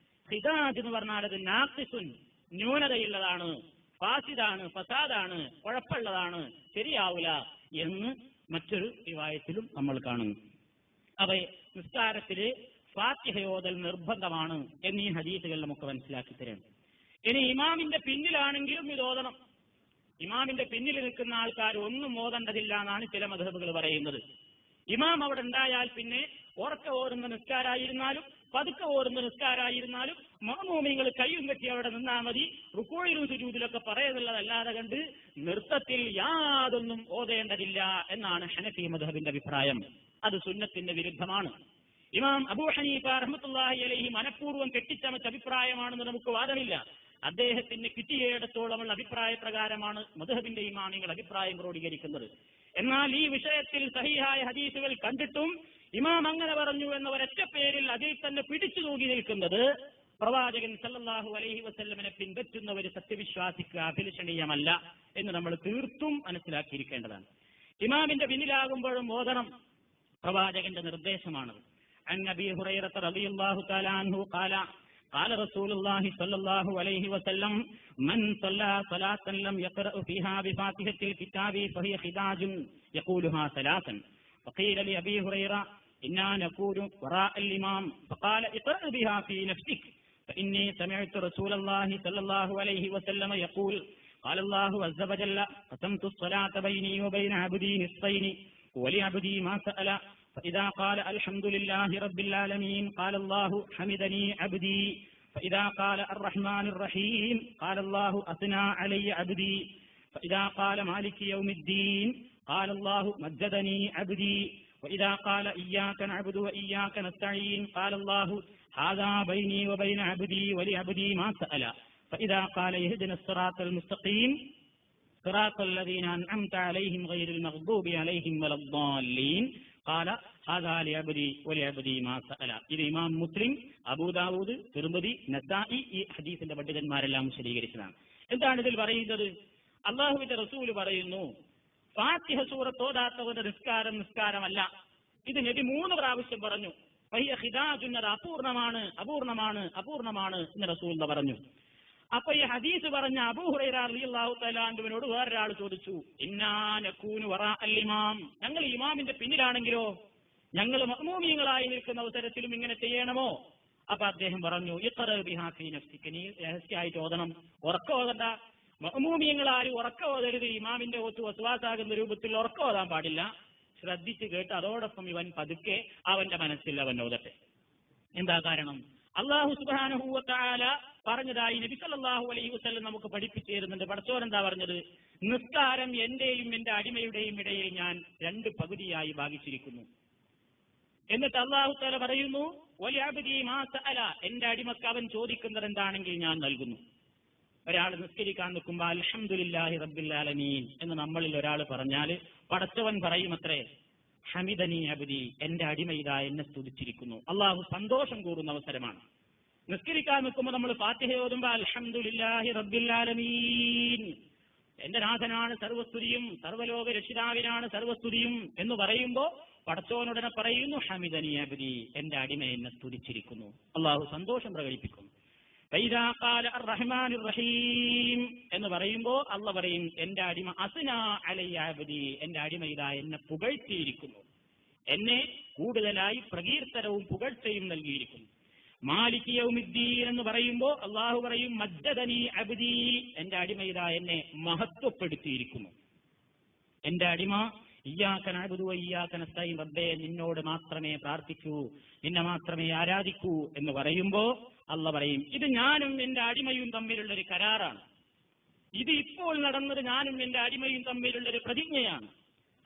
ഖിദാജ് എന്ന് പറഞ്ഞാൽ അത് നാഖിസുൻ, ന്യൂനതയുള്ളതാണ്, ഫാസിദാണ്, ഫസാദാണ്, കുഴപ്പമുള്ളതാണ്, ശരിയാവില്ല എന്ന് മറ്റൊരു റിവായത്തിലും നമ്മൾ കാണുന്നു. അവ നിസ്കാരത്തില് ഫാത്തിഹയോദൽ നിർബന്ധമാണ് എന്നീ ഹദീസുകൾ നമുക്ക് മനസ്സിലാക്കി തരാം. ഇനി ഇമാമിന്റെ പിന്നിലാണെങ്കിലും ഇത് ഓതണം. ഇമാമിന്റെ പിന്നിൽ നിൽക്കുന്ന ആൾക്കാർ ഒന്നും ഓതേണ്ടതില്ല എന്നാണ് ചില മദ്ഹബുകൾ പറയുന്നത്. ഇമാം അവിടെ ഉണ്ടായാൽ പിന്നെ ഉറക്കെ ഓടുന്ന നിസ്കാരായിരുന്നാലും പതുക്കെ ഓടുന്ന നിസ്കാരായിരുന്നാലും മഅ്മൂമിങ്ങൾ കയ്യും കെട്ടി അവിടെ നിന്നാൽ മതി. റുകൂഇലും സുജൂദിലൊക്കെ പറയുന്നുള്ളതല്ലാതെ കണ്ട് നൃത്തത്തിൽ യാതൊന്നും ഓതേണ്ടതില്ല എന്നാണ് ഹനഫി മദ്ഹബിന്റെ അഭിപ്രായം. അത് സുന്നത്തിന്റെ വിരുദ്ധമാണ്. ഇമാം അബൂ ഹനീഫ റഹ്മത്തുള്ളാഹി അലൈഹി മനഃപൂർവ്വം കെട്ടിച്ചമച്ച അഭിപ്രായമാണെന്ന് നമുക്ക് വാദമില്ല. അദ്ദേഹത്തിന് കിട്ടിയിടത്തോളമുള്ള അഭിപ്രായ പ്രകാരമാണ് മദ്ഹബിന്റെ ഇമാമികൾ അഭിപ്രായം ക്രോഡീകരിക്കുന്നത്. എന്നാൽ ഈ വിഷയത്തിൽ സഹീഹായ ഹദീസുകൾ കണ്ടിട്ടും ഇമാം അങ്ങനെ പറഞ്ഞു എന്ന ഒരൊറ്റ പേരിൽ അതിൽ തന്നെ പിടിച്ചു തൂങ്ങി നിൽക്കുന്നത് പ്രവാചകൻ സല്ലല്ലാഹു അലൈഹി വസല്ലമനെ പിൻപറ്റുന്ന ഒരു സത്യവിശ്വാസിക്ക് അഭിലഷണീയമല്ല എന്ന് നമ്മൾ തീർത്തും മനസ്സിലാക്കിയിരിക്കേണ്ടതാണ്. ഇമാമിന്റെ പിന്നിലാകുമ്പോഴും ഓതണം പ്രവാചകന്റെ നിർദ്ദേശമാണ്. അൻ അബീ ഹുറൈറത റളിയല്ലാഹു തആല അൻഹു ഖാല قال رسول الله صلى الله عليه وسلم من صلى صلاة لم يقرأ فيها بفاتحة الكتاب فهي خداج يقولها ثلاثا. فقيل لأبي هريرة إنا نكون وراء الإمام فقال اقرأ بها في نفسك فإني سمعت رسول الله صلى الله عليه وسلم يقول قال الله عز وجل قسمت الصلاة بيني وبين عبدي نصفين ولعبدي ما سأل فإذا قال الحمد لله رب العالمين قال الله حمدني عبدي فإذا قال الرحمن الرحيم قال الله أثنى علي عبدي فإذا قال مالك يوم الدين قال الله مجدني عبدي وإذا قال إياك نعبد وإياك نستعين قال الله هذا بيني وبين عبدي ولعبدي ما سأل فإذا قال اهدنا الصراط المستقيم صراط الذين أنعمت عليهم غير المغضوب عليهم ولا الضالين قال هذا لعبدي ولعبدي ما سأل. ഇത് ഇമാം മുസ്ലിം, അബൂദാവൂദ്, തിർമിദി, നസാഇ ഈ ഹദീസിന്റെ പണ്ഡിതന്മാരെല്ലാം വിശദീകരിച്ചതാണ്. എന്താണ് ഇതിൽ പറയുന്നത്? അല്ലാഹുവിന്റെ റസൂൽ പറയുന്നു, ഫാത്തിഹ സൂറത്ത് ഓതാത്തവന്റെ നിസ്കാരമല്ല. ഇത് നബി 3 പ്രാവശ്യം പറഞ്ഞു. ഫഹിയ ഖിദാജുൻ, അത് അപൂർണമാണ് എന്ന് റസൂൽ പറഞ്ഞു. അപ്പൊ ഈ ഹദീസ് പറഞ്ഞ അബൂ ഹുറൈറ റളിയല്ലാഹു തആല അൻഹുവിനോട് വേറൊരാൾ ചോദിച്ചു, ഇന്നാ നകൂനു വറാഅൽ ഇമാം, ഞങ്ങൾ ഇമാമിന്റെ പിന്നിലാണെങ്കിലോ, ഞങ്ങൾ മഅ്മൂമീങ്ങളായി നിൽക്കുന്ന അവസരത്തിലും ഇങ്ങനെ ചെയ്യണമോ? അപ്പൊ അദ്ദേഹം പറഞ്ഞു, ഇഖ്റഅ ബിഹാ ഫീ നഫ്സിക, നീ രഹസ്യമായിട്ട് ഓതണം, ഉറക്കം ഓതണ്ട. മഅ്മൂമീങ്ങളാരും ഉറക്കം ഓതരുത്. ഇമാമിന്റെ ഒത്ത് വസ്വാസാകുന്ന രൂപത്തിൽ ഉറക്കം ഓതാൻ പാടില്ല. ശ്രദ്ധിച്ച് കേട്ട് അതോടൊപ്പം ഇവൻ പതുക്കെ അവന്റെ മനസ്സിൽ അവൻ ഓതട്ടെ. എന്താ കാരണം? അല്ലാഹു സുബ്ഹാനഹു വ തആല പറഞ്ഞതായി നബി സല്ലല്ലാഹു അലൈഹി വസല്ലം നമുക്ക് പഠിപ്പിച്ചു തരുന്നുണ്ട്. പടച്ചോൻ എന്താ പറഞ്ഞത്? നിസ്കാരം എന്റെയും എന്റെ അടിമയുടെയും ഇടയിൽ ഞാൻ 2 പകുതിയായി ഭാഗിച്ചിരിക്കുന്നു. എന്നിട്ട് അല്ലാഹു തആല പറയുന്നു, വലിഅബ്ദി മാ സഅല, എന്റെ അടിമക്ക് അവൻ ചോദിക്കുന്നത് എന്താണെങ്കിൽ ഞാൻ നൽകുന്നു. ഒരാൾ നിസ്കരിക്കാൻ നിൽക്കുമ്പോൾ അൽഹംദുലില്ലാഹി റബ്ബിൽ ആലമീൻ എന്ന് നമ്മളിൽ ഒരാൾ പറഞ്ഞാൽ പടച്ചവൻ പറയുമത്രേ, ഹമിദനി അബ്ദി, എന്റെ അടിമ ഇതാ എന്നെ സ്തുതിച്ചിരിക്കുന്നു. അള്ളാഹു സന്തോഷം കൂറുന്ന അവസരമാണ്. നിസ്കരിക്കാൻ നിൽക്കുമ്പോൾ നമ്മൾ ഫാത്തിഹ ഓതുമ്പോൾ അൽഹംദുലില്ലാഹി റബ്ബിൽ ആലമീൻ, എന്റെ നാഥനാണ് സർവസ്തുതിയും, സർവലോക രക്ഷിതാവിനാണ് സർവസ്തുതിയും എന്ന് പറയുമ്പോൾ പടച്ചവനുടനെ പറയുന്നു, ഹമിദനി അബ്ദി, എന്റെ അടിമ എന്നെ സ്തുതിച്ചിരിക്കുന്നു. അള്ളാഹു സന്തോഷം പ്രകടിപ്പിക്കുന്നു. ഫൈദാ ഖാല അർറഹ്മാനിർ റഹീം എന്ന് പറയുമ്പോൾ അള്ള പറയും, എന്റെ അടിമ അസ്നാ അലയ്യ അബ്ദി, എന്റെ അടിമ ഇതാ എന്നെ പുകഴ്ത്തിയിരിക്കുന്നു, എന്നെ കൂടുതലായി പ്രകീർത്തനവും പുകഴ്ചയും നൽകിയിരിക്കുന്നു. മാലിക് യൗമിദ്ദീൻ എന്ന് പറയുമ്പോൾ അള്ളാഹു പറയും, മജ്ജദനി അബ്ദി, എന്റെ അടിമ ഇതാ എന്നെ മഹത്വപ്പെടുത്തിയിരിക്കുന്നു. എന്റെ അടിമ ഇയ്യാക നഅ്ബുദു വഇയ്യാക നസ്തഈൻ, റബ്ബേ നിന്നോട് മാത്രമേ പ്രാർത്ഥിക്കൂ, നിന്നെ മാത്രമേ ആരാധിക്കൂ എന്ന് പറയുമ്പോൾ അള്ള പറയും, ഇത് ഞാനും എന്റെ അടിമയും തമ്മിലുള്ള ഒരു കരാറാണ്. ഇത് ഇപ്പോൾ നടന്നത് ഞാനും എന്റെ അടിമയും തമ്മിലുള്ള ഒരു പ്രതിജ്ഞയാണ്.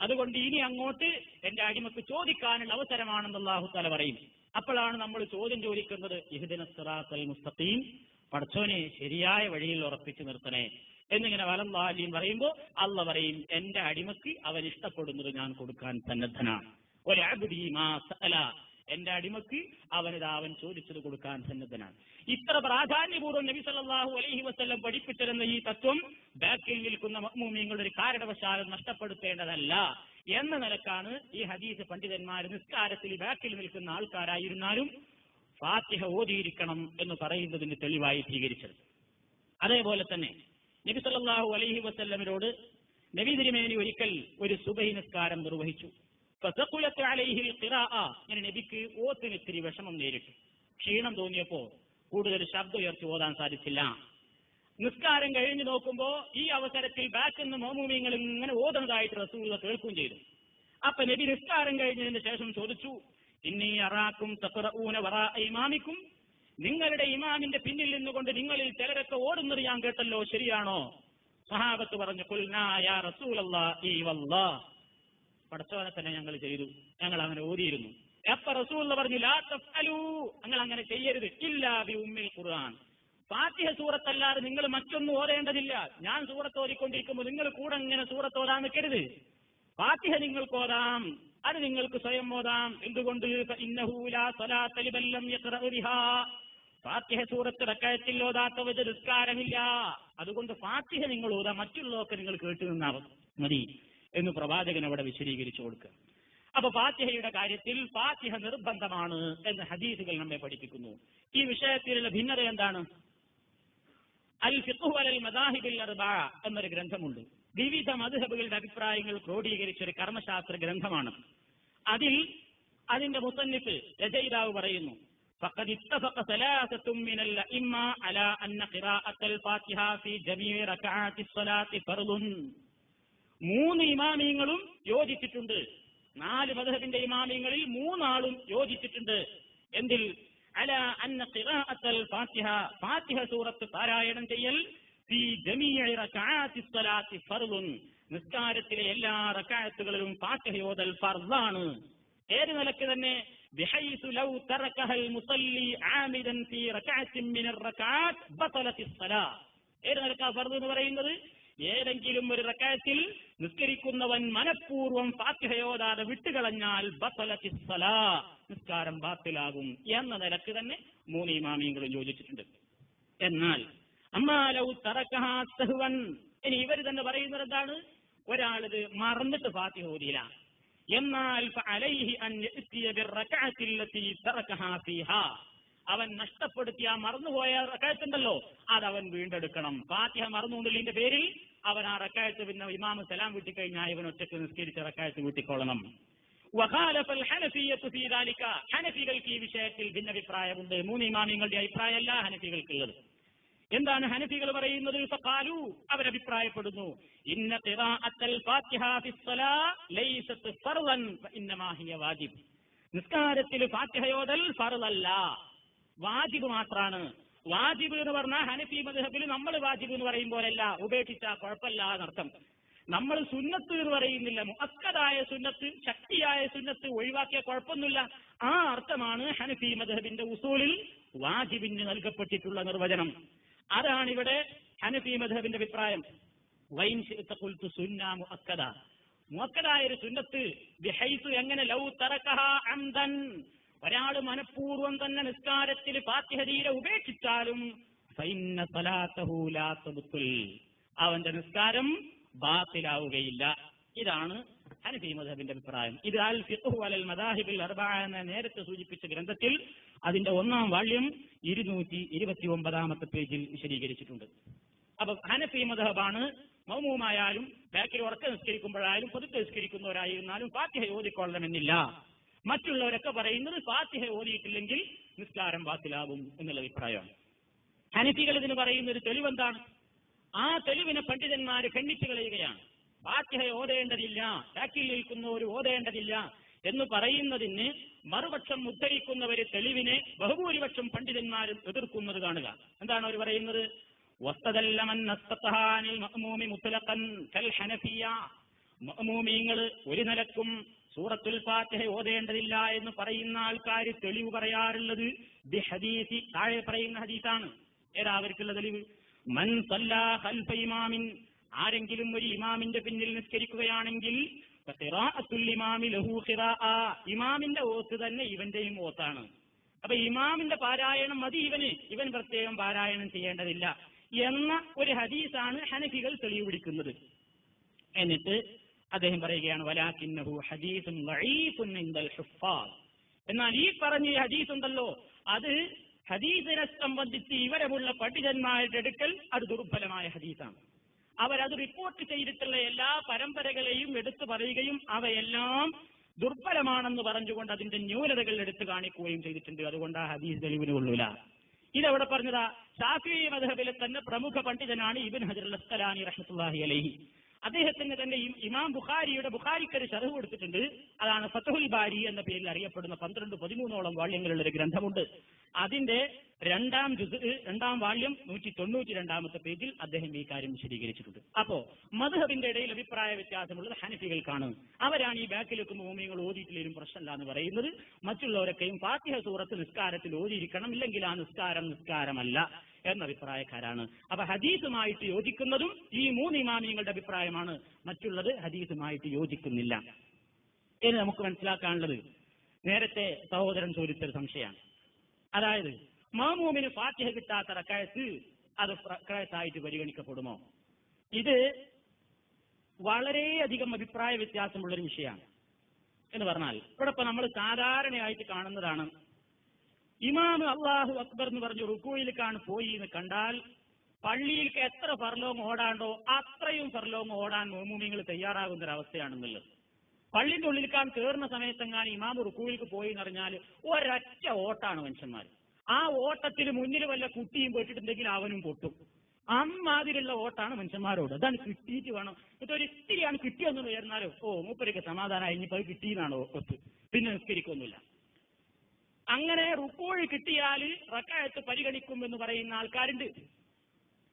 അതുകൊണ്ട് ഇനി അങ്ങോട്ട് എന്റെ അടിമക്ക് ചോദിക്കാനുള്ള അവസരമാണെന്ന് അല്ലാഹു തആല പറയും. അപ്പോഴാണ് നമ്മൾ ചോദ്യം ചോദിക്കുന്നത്, ഇഹ്ദിനസ് സിറാത്തൽ മുസ്തഖീം, പടച്ചോനെ ശരിയായ വഴിയിൽ ഉറപ്പിച്ചു നിർത്തണേ എന്നിങ്ങനെ വലല്ലാഹീൻ പറയുമ്പോൾ അള്ള പറയും, എന്റെ അടിമക്ക് അവൻ ഇഷ്ടപ്പെടുന്നത് ഞാൻ കൊടുക്കാൻ സന്നദ്ധനാണ്. വലിഅബ്ദി മാ സഅല, എന്റെ അടിമക്ക് അവൻ ചോദിച്ചത് കൊടുക്കാൻ സന്നദ്ധനാണ്. ഇത്ര പ്രാധാന്യപൂർവ്വം നബി സല്ലല്ലാഹു അലൈഹി വസല്ലം പഠിപ്പിച്ചിരുന്ന ഈ തത്വം ബാക്കിൽ നിൽക്കുന്ന മഅ്മൂമീങ്ങളുടെ ഒരു കാരണവശാലും നഷ്ടപ്പെടുത്തേണ്ടതല്ല എന്ന നിലക്കാണ് ഈ ഹദീസ് പണ്ഡിതന്മാർ നിസ്കാരത്തിൽ ബാക്കിൽ നിൽക്കുന്ന ആൾക്കാരായിരുന്നാലും ഫാത്തിഹ ഓതിയിരിക്കണം എന്ന് പറയുന്നതിന് തെളിവായി സ്വീകരിച്ചത്. അതേപോലെ തന്നെ നബി സല്ലല്ലാഹു അലൈഹി വസല്ലമിനോട് നബി തിരുമേനി ഒരിക്കൽ ഒരു സുബഹി നിസ്കാരം നിർവഹിച്ചു. ഫസഖുലത്ത് അലൈഹിൽ ഖിറാഅ, ഇങ്ങനെ നബിക്ക് ഓത്തിന് ഇത്തിരി വിഷമം നേരിട്ടു. ക്ഷീണം തോന്നിയപ്പോ കൂടുതൽ ശബ്ദം ഉയർത്തി ഓതാൻ സാധിച്ചില്ല. നിസ്കാരം കഴിഞ്ഞു നോക്കുമ്പോൾ ഈ അവസരത്തിൽ ബാക്കിൽ നിന്ന് മഅ്മൂമീങ്ങൾ ഇങ്ങനെ ഓതുന്നതായിട്ട് റസൂൽ കേൾക്കുകയും ചെയ്തു. അപ്പൊ നബി നിസ്കാരം കഴിഞ്ഞതിന് ശേഷം ചോദിച്ചു, ഇന്നി അറാക്കും തഖറഊന വറാഅ ഇമാമിക്കും, നിങ്ങളുടെ ഇമാമിന്റെ പിന്നിൽ നിന്നുകൊണ്ട് നിങ്ങളിൽ ചിലരൊക്കെ ഓടുന്നത് ഞാൻ കേട്ടല്ലോ, ശരിയാണോ? സഹാബത്ത് പറഞ്ഞു, ഖുൽനാ യാ റസൂലല്ലാഹി വല്ലാഹ്, പടച്ചവനെ തന്നെ ഞങ്ങൾ ചെയ്തു, ഞങ്ങൾ അങ്ങനെ ഓതിയിരുന്നു. അപ്പൊ റസൂൽ പറഞ്ഞു, ലാ തഫ്അലൂ, നിങ്ങൾ അങ്ങനെ ചെയ്യരുത്, ഇല്ലാ ബി ഉമ്മിൽ ഖുർആൻ, ഫാത്തിഹ സൂറത്തല്ലാതെ നിങ്ങൾ മറ്റൊന്നും ഓതേണ്ടതില്ല. ഞാൻ സൂറത്ത് ഓതിക്കൊണ്ടിരിക്കുമ്പോൾ നിങ്ങൾ കൂടെ ഇങ്ങനെ സൂറത്ത് ഓതാൻ നിൽക്കരുത്. ഫാത്തിഹ നിങ്ങൾക്ക് ഓതാം, അത് നിങ്ങൾക്ക് സ്വയം ഓതാം. എന്തുകൊണ്ട്? ഇന്നഹു ലാ സ്വലാത്ത ലിമൻ ലം യഖ്റഅ ബിഹാ. ഫാത്തിഹ സൂറത്ത് റക്അത്തിൽ ഓതാത്തവരുടെ നിസ്കാരമില്ല. അതുകൊണ്ട് ഫാത്തിഹ നിങ്ങൾ ഓതാം, മറ്റുള്ളതൊക്കെ നിങ്ങൾ കേട്ടു നിന്നാൽ മതി എന്ന് പ്രവാചകൻ അവിടെ വിശദീകരിച്ചു കൊടുക്കുക. അപ്പൊ ഫാത്തിഹയുടെ കാര്യത്തിൽ ഫാത്തിഹ നിർബന്ധമാണ് എന്ന് ഹദീസുകൾ നമ്മെ പഠിപ്പിക്കുന്നു. ഈ വിഷയത്തിലുള്ള ഭിന്നത എന്താണ്? അൽ ഫിഖ്ഹു അലൽ മദാഹിബിൽ അർബഅ എന്നൊരു ഗ്രന്ഥമുണ്ട്. വിവിധ മദ്ഹബുകളുടെ അഭിപ്രായങ്ങൾ ക്രോഡീകരിച്ച ഒരു കർമ്മശാസ്ത്ര ഗ്രന്ഥമാണ്. അതിന്റെ മുസന്നിഫ് രചയിതാവ് പറയുന്നു, فقد اتفق ثلاثة من الأئمة على أن قراءة الفاتحة في جميع ركعات الصلاة فرض. 3 ഇമാമിയങ്ങളും യോജിച്ചിട്ടുണ്ട്. 4 മദ്ഹബിന്റെ ഇമാമിയങ്ങളിൽ 3 ആളും യോജിച്ചിട്ടുണ്ട്. എന്തിൽ? അല അന്ന ഖിറാഅത്തുൽ ഫാത്തിഹ, ഫാത്തിഹ സൂറത്ത് പാരായണം ചെയ്യൽ ഫീ ജമീഇ റകഅത്തി സ്വലാത്തി ഫർളുൻ, നിസ്കാരത്തിലെ എല്ലാ റകഅത്തുകളിലും ഫാത്തിഹ ഓതൽ ഫർളാണ്. ഏത് നിലയ്ക്ക് തന്നെ? ബിഹൈസു ലൗ തറകഹൽ മുസല്ലി ആമിദൻ ഫീ റകഅത്തിൻ മിനർ റകഅത്ത് ബതലത്തിസ് സ്വലാ. ഏത് നിലയ്ക്കാ ഫർള് എന്ന് പറയുന്നത്? ഏതെങ്കിലും ഒരു റകഅത്തിൽ നിസ്കരിക്കുന്നവൻ മനഃപൂർവ്വം ഫാത്തിഹ ഓതാതെ വിട്ടുകളഞ്ഞാൽ ബതലത്തിസ് സ്വലാ, നിസ്കാരം ബാത്തിലാകും എന്ന നിലക്ക് തന്നെ 3 ഇമാമിയങ്ങളും യോജിച്ചിട്ടുണ്ട്. എന്നാൽ അമ്മാലൗ തറകഹാ സഹ്വൻ, ഇനി ഇവർ തന്നെ പറയുന്നത് എന്താണ്? ഒരാളിത് മറന്നിട്ട് ഫാത്തിഹ ഓതിയില്ല, എന്നാൽ ഫഅലൈഹി അൻ യഅ്തിയ ബിർറകഅത്തി അല്ലതി തറകഹാ ഫീഹാ, അവൻ നഷ്ടപ്പെടുത്തിയ മറന്നുപോയ റകഅത്തുണ്ടല്ലോ അതവൻ വീണ്ടെടുക്കണം. ഫാത്തിഹ മറന്നുകൊണ്ടില്ലതിന്റെ പേരിൽ അവൻ ആ റകഅത്ത് പിന്നെ ഇമാം സലാം വീട്ടിക്കഴിഞ്ഞാൽ ഇവൻ ഒറ്റയ്ക്ക് നിസ്കരിച്ച റകഅത്ത് വീട്ടിക്കൊള്ളണം. വഖാലഫൽ ഹനഫിയ്യത്തു ഫീ ദാലിക, ഹനഫികൾക്ക് ഈ വിഷയത്തിൽ ഭിന്നാഭിപ്രായമുണ്ട്. 3 ഇമാമിങ്ങളുടെ അഭിപ്രായമല്ല ഹനഫികൾക്കുള്ളത്. എന്താണ് ഹനഫികൾ പറയുന്നത്? ഫഖാലു, അവരഭിപ്രായപ്പെടുന്നു, ഇന്ന ഖിറാഅത്തുൽ ഫാത്തിഹ ഫിസ്സലാ ലൈസത് ഫർളൻ വഇന്നമാ ഹിയ വാജിബ്. നിസ്കാരത്തിൽ ഫാത്തിഹ ഓതൽ ഫർളല്ല, വാജിബ് മാത്രാണ്. വാജിബ് എന്ന് പറഞ്ഞാൽ ഹനഫി മദ്ഹബിൽ നമ്മൾ വാജിബ് എന്ന് പറയും പോലെയല്ല, ഉപേക്ഷിച്ചാൽ കുഴപ്പമില്ല എന്നർത്ഥം. നമ്മൾ സുന്നത്ത് എന്ന് പറയുന്നില്ല, മുഅക്കദായ സുന്നത്ത്, ശക്തിയായ സുന്നത്ത് ഒഴിവാക്കിയ കുഴപ്പമൊന്നുമില്ല. ആ അർത്ഥമാണ് ഹനഫി മദ്ഹബിന്റെ ഉസൂലിൽ വാജിബിന് നൽകപ്പെട്ടിട്ടുള്ള നിർവചനം. അതാണ് ഇവിടെ ഹനഫി മദ്ഹബിന്റെ അഭിപ്രായം. വൈൻ ശിഅ്ത ഖുൽതു സുന്ന മുഅക്കദ, മുഅക്കദായ ഒരു സുന്നത്ത് ബിഹൈസു, എങ്ങനെ? ലൗ തറകഹാ അംദൻ, ഒരാൾ മനഃപൂർവ്വം തന്നെ നിസ്കാരത്തിൽ ഫാത്തിഹ തീരെ ഉപേക്ഷിച്ചാലും ഫഇന്ന സലാത്തഹു ലാ തബ്തുൽ, അവന്റെ നിസ്കാരം ബാത്തിലാവുകയില്ല. ഇതാണ് ഹനഫി മദ്ഹബിന്റെ അഭിപ്രായം. ഇത് അൽ ഫിഖ്ഹു അലൽ മദാഹിബിൽ അർബഅ എന്ന നേരത്തെ സൂചിപ്പിച്ച ഗ്രന്ഥത്തിൽ അതിന്റെ 1-ാം വാള്യം 229-ാമത്തെ പേജിൽ വിശദീകരിച്ചിട്ടുണ്ട്. അപ്പൊ ഹനഫി മദ്ഹബാണ് മൗമൂമായാലും ബാക്കിൽ ഉറക്ക നിസ്കരിക്കുമ്പോഴായാലും പതുക്കെ നിസ്കരിക്കുന്നവരായിരുന്നാലും ഫാത്തിഹ ഓതിക്കൊള്ളണമെന്നില്ല. മറ്റുള്ളവരൊക്കെ പറയുന്നത് ഫാത്തിഹ ഓതിയിട്ടില്ലെങ്കിൽ നിസ്കാരം ബാത്തിലാകും എന്നുള്ള അഭിപ്രായമാണ്. ഹനഫികൾ ഇതിന് പറയുന്ന ഒരു തെളിവെന്താണ്? ആ തെളിവിനെ പണ്ഡിതന്മാര് ഖണ്ഡിച്ചു കളയുകയാണ്. ഫാത്തിഹ ഓതേണ്ടതില്ല, ബാക്കിൽ നിൽക്കുന്നവർ ഓതേണ്ടതില്ല എന്ന് പറയുന്നതിന് മറുപക്ഷം ഉദ്ധരിക്കുന്നവര് തെളിവിനെ ബഹുഭൂരിപക്ഷം പണ്ഡിതന്മാരും എതിർക്കുന്നത് കാണുക. എന്താണ് അവർ പറയുന്നത്? മഅ്മൂമീങ്ങൾ ഒരു നിലക്കും സൂറത്തുൽ ഫാത്തിഹ ഓതേണ്ടതില്ല എന്ന് പറയുന്ന ആൾക്കാർ തെളിവ് പറയാറുള്ളത് ബിഹദീസി, താഴെ പറയുന്ന ഹദീസാണ്. ഏതാ അവർക്കുള്ള തെളിവ്? മൻ സല്ലാ ഖൽഫ ഇമാമിൻ, ആരെങ്കിലും ഒരു ഇമാമിന്റെ പിന്നിൽ നിസ്കരിക്കുകയാണെങ്കിൽ ഖിറാഅത്തുൽ ഇമാമി ലഹു ഖിറാഅ, ഇമാമിന്റെ ഓത്ത് തന്നെ ഇവന്റെയും ഓത്താണ്. അപ്പൊ ഇമാമിന്റെ പാരായണം മതി ഇവൻ പ്രത്യേകം പാരായണം ചെയ്യേണ്ടതില്ല എന്ന ഒരു ഹദീസാണ് ഹനഫികൾ തെളിവ് പിടിക്കുന്നത്. എന്നിട്ട് അദ്ദേഹം പറയുകയാണ്, വലാകിന്നഹു ഹദീസുൻ ദഈഫുൻ ഇൻദൽ ഹുഫാസ്, എന്നാൽ ഈ പറഞ്ഞ ഈ ഹദീസ് ഉണ്ടല്ലോ, അത് ഹദീസിനെ സംബന്ധിച്ച് ഇവരമുള്ള പണ്ഡിതന്മാരുടെ അടുക്കൽ അത് ദുർബലമായ ഹദീസാണ്. അവരത് റിപ്പോർട്ട് ചെയ്തിട്ടുള്ള എല്ലാ പരമ്പരകളെയും എടുത്തു പറയുകയും അവയെല്ലാം ദുർബലമാണെന്ന് പറഞ്ഞുകൊണ്ട് അതിന്റെ ന്യൂനതകൾ എടുത്തു കാണിക്കുകയും ചെയ്തിട്ടുണ്ട്. അതുകൊണ്ട് ആ ഹദീസ് തെളിവിന് കൊള്ളൂല. ഇതെവിടെ പറഞ്ഞതാ? ശാഫിഈ മദ്ഹബിലെ തന്നെ പ്രമുഖ പണ്ഡിതനാണ് ഇബ്നു ഹജർ അൽ അസ്ഖലാനി റഹ്മത്തുള്ളാഹി അലൈഹി. അദ്ദേഹത്തിന് തന്നെ ഇമാം ബുഖാരിക്ക് ഒരു ശർഹ് കൊടുത്തിട്ടുണ്ട്. അതാണ് ഫത്ഹുൽ ബാരി എന്ന പേരിൽ അറിയപ്പെടുന്ന 12-13 വാള്യങ്ങളുള്ള ഒരു ഗ്രന്ഥമുണ്ട്. അതിന്റെ 2-ാം ജുസ് 2-ാം വാള്യം 192-ാമത്തെ പേജിൽ അദ്ദേഹം ഈ കാര്യം വിശദീകരിച്ചിട്ടുണ്ട്. അപ്പോ മദ്ഹബിന്റെ ഇടയിൽ അഭിപ്രായ വ്യത്യാസമുള്ളത് ഹനഫികൾക്കാണ്. അവരാണ് ഈ ബാക്കിലേക്ക് മോമിയങ്ങൾ ഓതിയിട്ടില്ലേലും പ്രശ്നമില്ല എന്ന് പറയുന്നത്. മറ്റുള്ളവരൊക്കെയും ഫാത്തിഹ സൂറത്ത് നിസ്കാരത്തിൽ ഓതിയിരിക്കണം, ഇല്ലെങ്കിൽ ആ നിസ്കാരമല്ല എന്ന അഭിപ്രായക്കാരാണ്. അപ്പൊ ഹദീസുമായിട്ട് യോജിക്കുന്നതും ഈ 3 ഇമാമിങ്ങളുടെ അഭിപ്രായമാണ്, മറ്റുള്ളത് ഹദീസുമായിട്ട് യോജിക്കുന്നില്ല. ഇനി നമുക്ക് മനസ്സിലാക്കാനുള്ളത് നേരത്തെ സഹോദരൻ ചോദിച്ചൊരു സംശയമാണ്. അതായത് മാമൂമിന് ഫാത്തിഹ കിട്ടാത്ത റക്അത്ത് അത് റക്അത്തായിട്ട് പരിഗണിക്കപ്പെടുമോ? ഇത് വളരെയധികം അഭിപ്രായ വ്യത്യാസമുള്ളൊരു വിഷയമാണ്. എന്ന് പറഞ്ഞാൽ ഇവിടെ ഇപ്പൊ നമ്മൾ സാധാരണയായിട്ട് കാണുന്നതാണ്, ഇമാം അല്ലാഹു അക്ബർ എന്ന് പറഞ്ഞ് റുക്കൂയിലേക്കാണ് പോയി എന്ന് കണ്ടാൽ പള്ളിയിലേക്ക് എത്ര ഫർലോങ് ഓടാണ്ടോ അത്രയും ഫർലോങ് ഓടാൻ മാമൂമിങ്ങൾ തയ്യാറാകുന്ന ഒരവസ്ഥയാണെന്നുള്ളത്. പള്ളിന്റെ ഉള്ളിലേക്കാണ് കയറുന്ന സമയത്തെങ്ങാനും ഇമാം റുക്കൂയിലേക്ക് പോയി എന്ന് പറഞ്ഞാൽ ഒരൊറ്റ ഓട്ടാണ് മനുഷ്യന്മാർ. ആ ഓട്ടത്തിൽ മുന്നിൽ വല്ല കുട്ടിയും പെട്ടിട്ടുണ്ടെങ്കിൽ അവനും പൊട്ടും. അമ്മാതിരിയുള്ള ഓട്ടാണ് മനുഷ്യന്മാരോട്. അതാണ് കിട്ടിയിട്ട് വേണം. ഇതൊരു ഇത്തിരിയാണ് കിട്ടിയെന്ന് ഉയർന്നാലോ മൂപ്പരൊക്കെ സമാധാനം ഇനിയിപ്പോ കിട്ടിയെന്നാണോ ഒത്ത്, പിന്നെ നിസ്കരിക്കൊന്നുമില്ല. അങ്ങനെ റുക്കൂഴ് കിട്ടിയാൽ റക്അത്ത് പരിഗണിക്കും എന്ന് പറയുന്ന ആൾക്കാരുണ്ട്.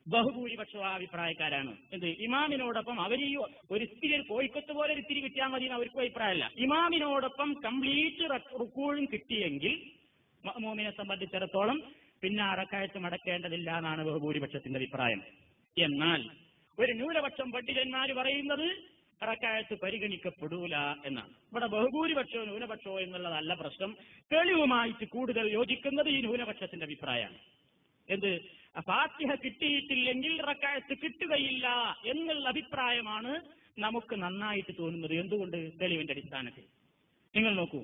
ബഹുഭൂരിപക്ഷം ആ അഭിപ്രായക്കാരാണ്. എന്ത് ഇമാമിനോടൊപ്പം അവർ ഈ ഒരു ഇത്തിരി കോഴിക്കത്ത് പോലെ ഒരു ഇത്തിരി കിട്ടിയാൽ മതി എന്ന് അവർക്കും അഭിപ്രായമല്ല. ഇമാമിനോടൊപ്പം കംപ്ലീറ്റ് റുക്കൂഴും കിട്ടിയെങ്കിൽ മഅ്മൂമിനെ സംബന്ധിച്ചിടത്തോളം പിന്നെ റക്അത്ത് മടക്കേണ്ടതില്ല എന്നാണ് ബഹുഭൂരിപക്ഷത്തിന്റെ അഭിപ്രായം. എന്നാൽ ഒരു ന്യൂനപക്ഷം പണ്ഡിതന്മാർ പറയുന്നത് റക്അത്ത് പരിഗണിക്കപ്പെടൂല എന്നാണ്. ഇവിടെ ബഹുഭൂരിപക്ഷമോ ന്യൂനപക്ഷമോ എന്നുള്ളതല്ല പ്രശ്നം. തെളിവുമായിട്ട് കൂടുതൽ യോജിക്കുന്നത് ഈ ന്യൂനപക്ഷത്തിന്റെ അഭിപ്രായമാണ്. എന്ത് ഫാത്തിഹ കിട്ടിയിട്ടില്ലെങ്കിൽ റക്അത്ത് കിട്ടുകയില്ല എന്നുള്ള അഭിപ്രായമാണ് നമുക്ക് നന്നായിട്ട് തോന്നുന്നത്. എന്തുകൊണ്ട്? തെളിവിന്റെ അടിസ്ഥാനത്തിൽ. നിങ്ങൾ നോക്കൂ,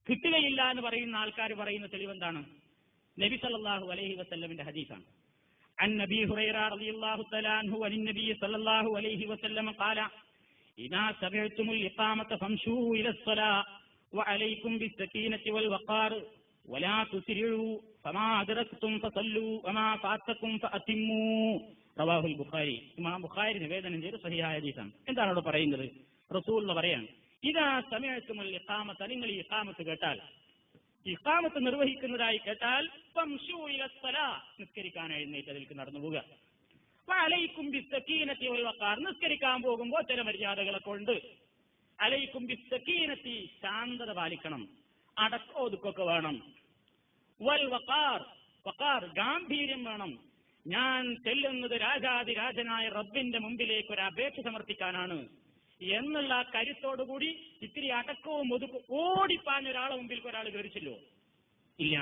കിട്ടുകയില്ല എന്ന് പറയുന്ന ആൾക്കാർ പറയുന്ന തെളിവെന്താണ്? നബി സല്ലല്ലാഹു അലൈഹി വസല്ലമിന്റെ ഹദീസാണ്. അൻ നബി ഹുറൈറ റളിയല്ലാഹു തആല അൻഹു അൻ നബി സല്ലല്ലാഹു അലൈഹി വസല്ലം ഖാല ഇദാ സമിഅ്തുമുൽ ഇഖാമത ഫംശൂ ഇലസ്സലാ വഅലൈക്കും ബിസ്സകീനതി വൽ വഖാർ വലാ തുസ്രിഉ ഫമാ അദ്റക്തും ഫസല്ലു വമാ ഫാതകും ഫഅതിമ്മു. റവാഹുൽ ബുഖാരി. ഇമാം ബുഖാരി നിവേദനം ചെയ്ത സ്വഹീഹായ ഹദീസാണ്. എന്താണ് അവിടെ പറയുന്നത്? റസൂൽ പറയാണ്, ഇദാ സമിഅ്തുമുൽ ഇഖാമത, നിങ്ങൾ ഈ ഇഖാമത്ത് കേട്ടാൽ, ഇഖാമത്ത് നിർവഹിക്കുന്നതായി കേട്ടാൽ ഫംശൂ ഇലസ്സലാ, നിസ്കരിക്കാൻ എഴുന്നേറ്റ് അതിലേക്ക് നടന്നു പോവുക. വഅലൈക്കും ബിസ്സകീനതി വൽ വഖാർ, നിസ്കരിക്കാൻ പോകുമ്പോൾ ചില മര്യാദകളൊക്കെ ഉണ്ട്. അലൈക്കും ബിസ്സകീനതി, ശാന്തത പാലിക്കണം, അടക്കോതുക്കൊക്കെ വേണം. വൽ വഖാർ, വഖാർ ഗാംഭീര്യം വേണം. ഞാൻ ചെല്ലുന്നത് രാജാതിരാജനായ റബ്ബിന്റെ മുമ്പിലേക്ക് ഒരു അപേക്ഷ സമർപ്പിക്കാനാണ് എന്നുള്ള കരുത്തോടുകൂടി ഇത്തിരി അടക്കവും ഒതുക്കും ഓടിപ്പാഞ്ഞ ഒരാളെ മുമ്പിൽ ഒരാൾ കയറിച്ചല്ലോ ഇല്ല.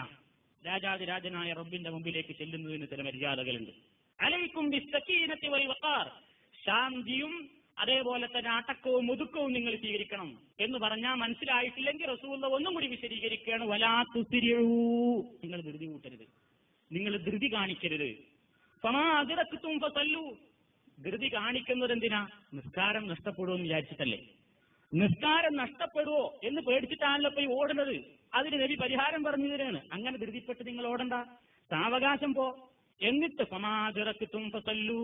രാജാതിരാജനായ റബ്ബിന്റെ മുമ്പിലേക്ക് ചെല്ലുന്നതിന് ചില മര്യാദകളുണ്ട്. അലൈക്കും ബിസ്സകീനതി വൽ വഖാർ, ശാന്തിയും അതേപോലെ തന്നെ അടക്കവും ഒതുക്കവും നിങ്ങൾ സ്വീകരിക്കണം എന്ന് പറഞ്ഞാൽ മനസ്സിലായിട്ടില്ലെങ്കിൽ റസൂൽ ഒന്നും കൂടി വിശദീകരിക്കുകയാണ്. വലാ തുസ്രിഉ, നിങ്ങൾ ധൃതി കൂട്ടരുത്, നിങ്ങൾ ധൃതി കാണിക്കരുത്. ഫമാ അദ്റക്തും ഫസല്ലു, ധൃതി കാണിക്കുന്നത് എന്തിനാ? നിസ്കാരം നഷ്ടപ്പെടുമെന്ന് വിചാരിച്ചിട്ടല്ലേ. നിസ്കാരം നഷ്ടപ്പെടുവോ എന്ന് പേടിച്ചിട്ടാണല്ലോ പോയി ഓടുന്നത്. അതിന് നബി പരിഹാരം പറഞ്ഞു തരാണ്. അങ്ങനെ ധൃതിപ്പെട്ട് നിങ്ങൾ ഓടണ്ട, സാവകാശം പോ. എന്നിട്ട് ഫമാ അദ്റക്തും ഫസല്ലു,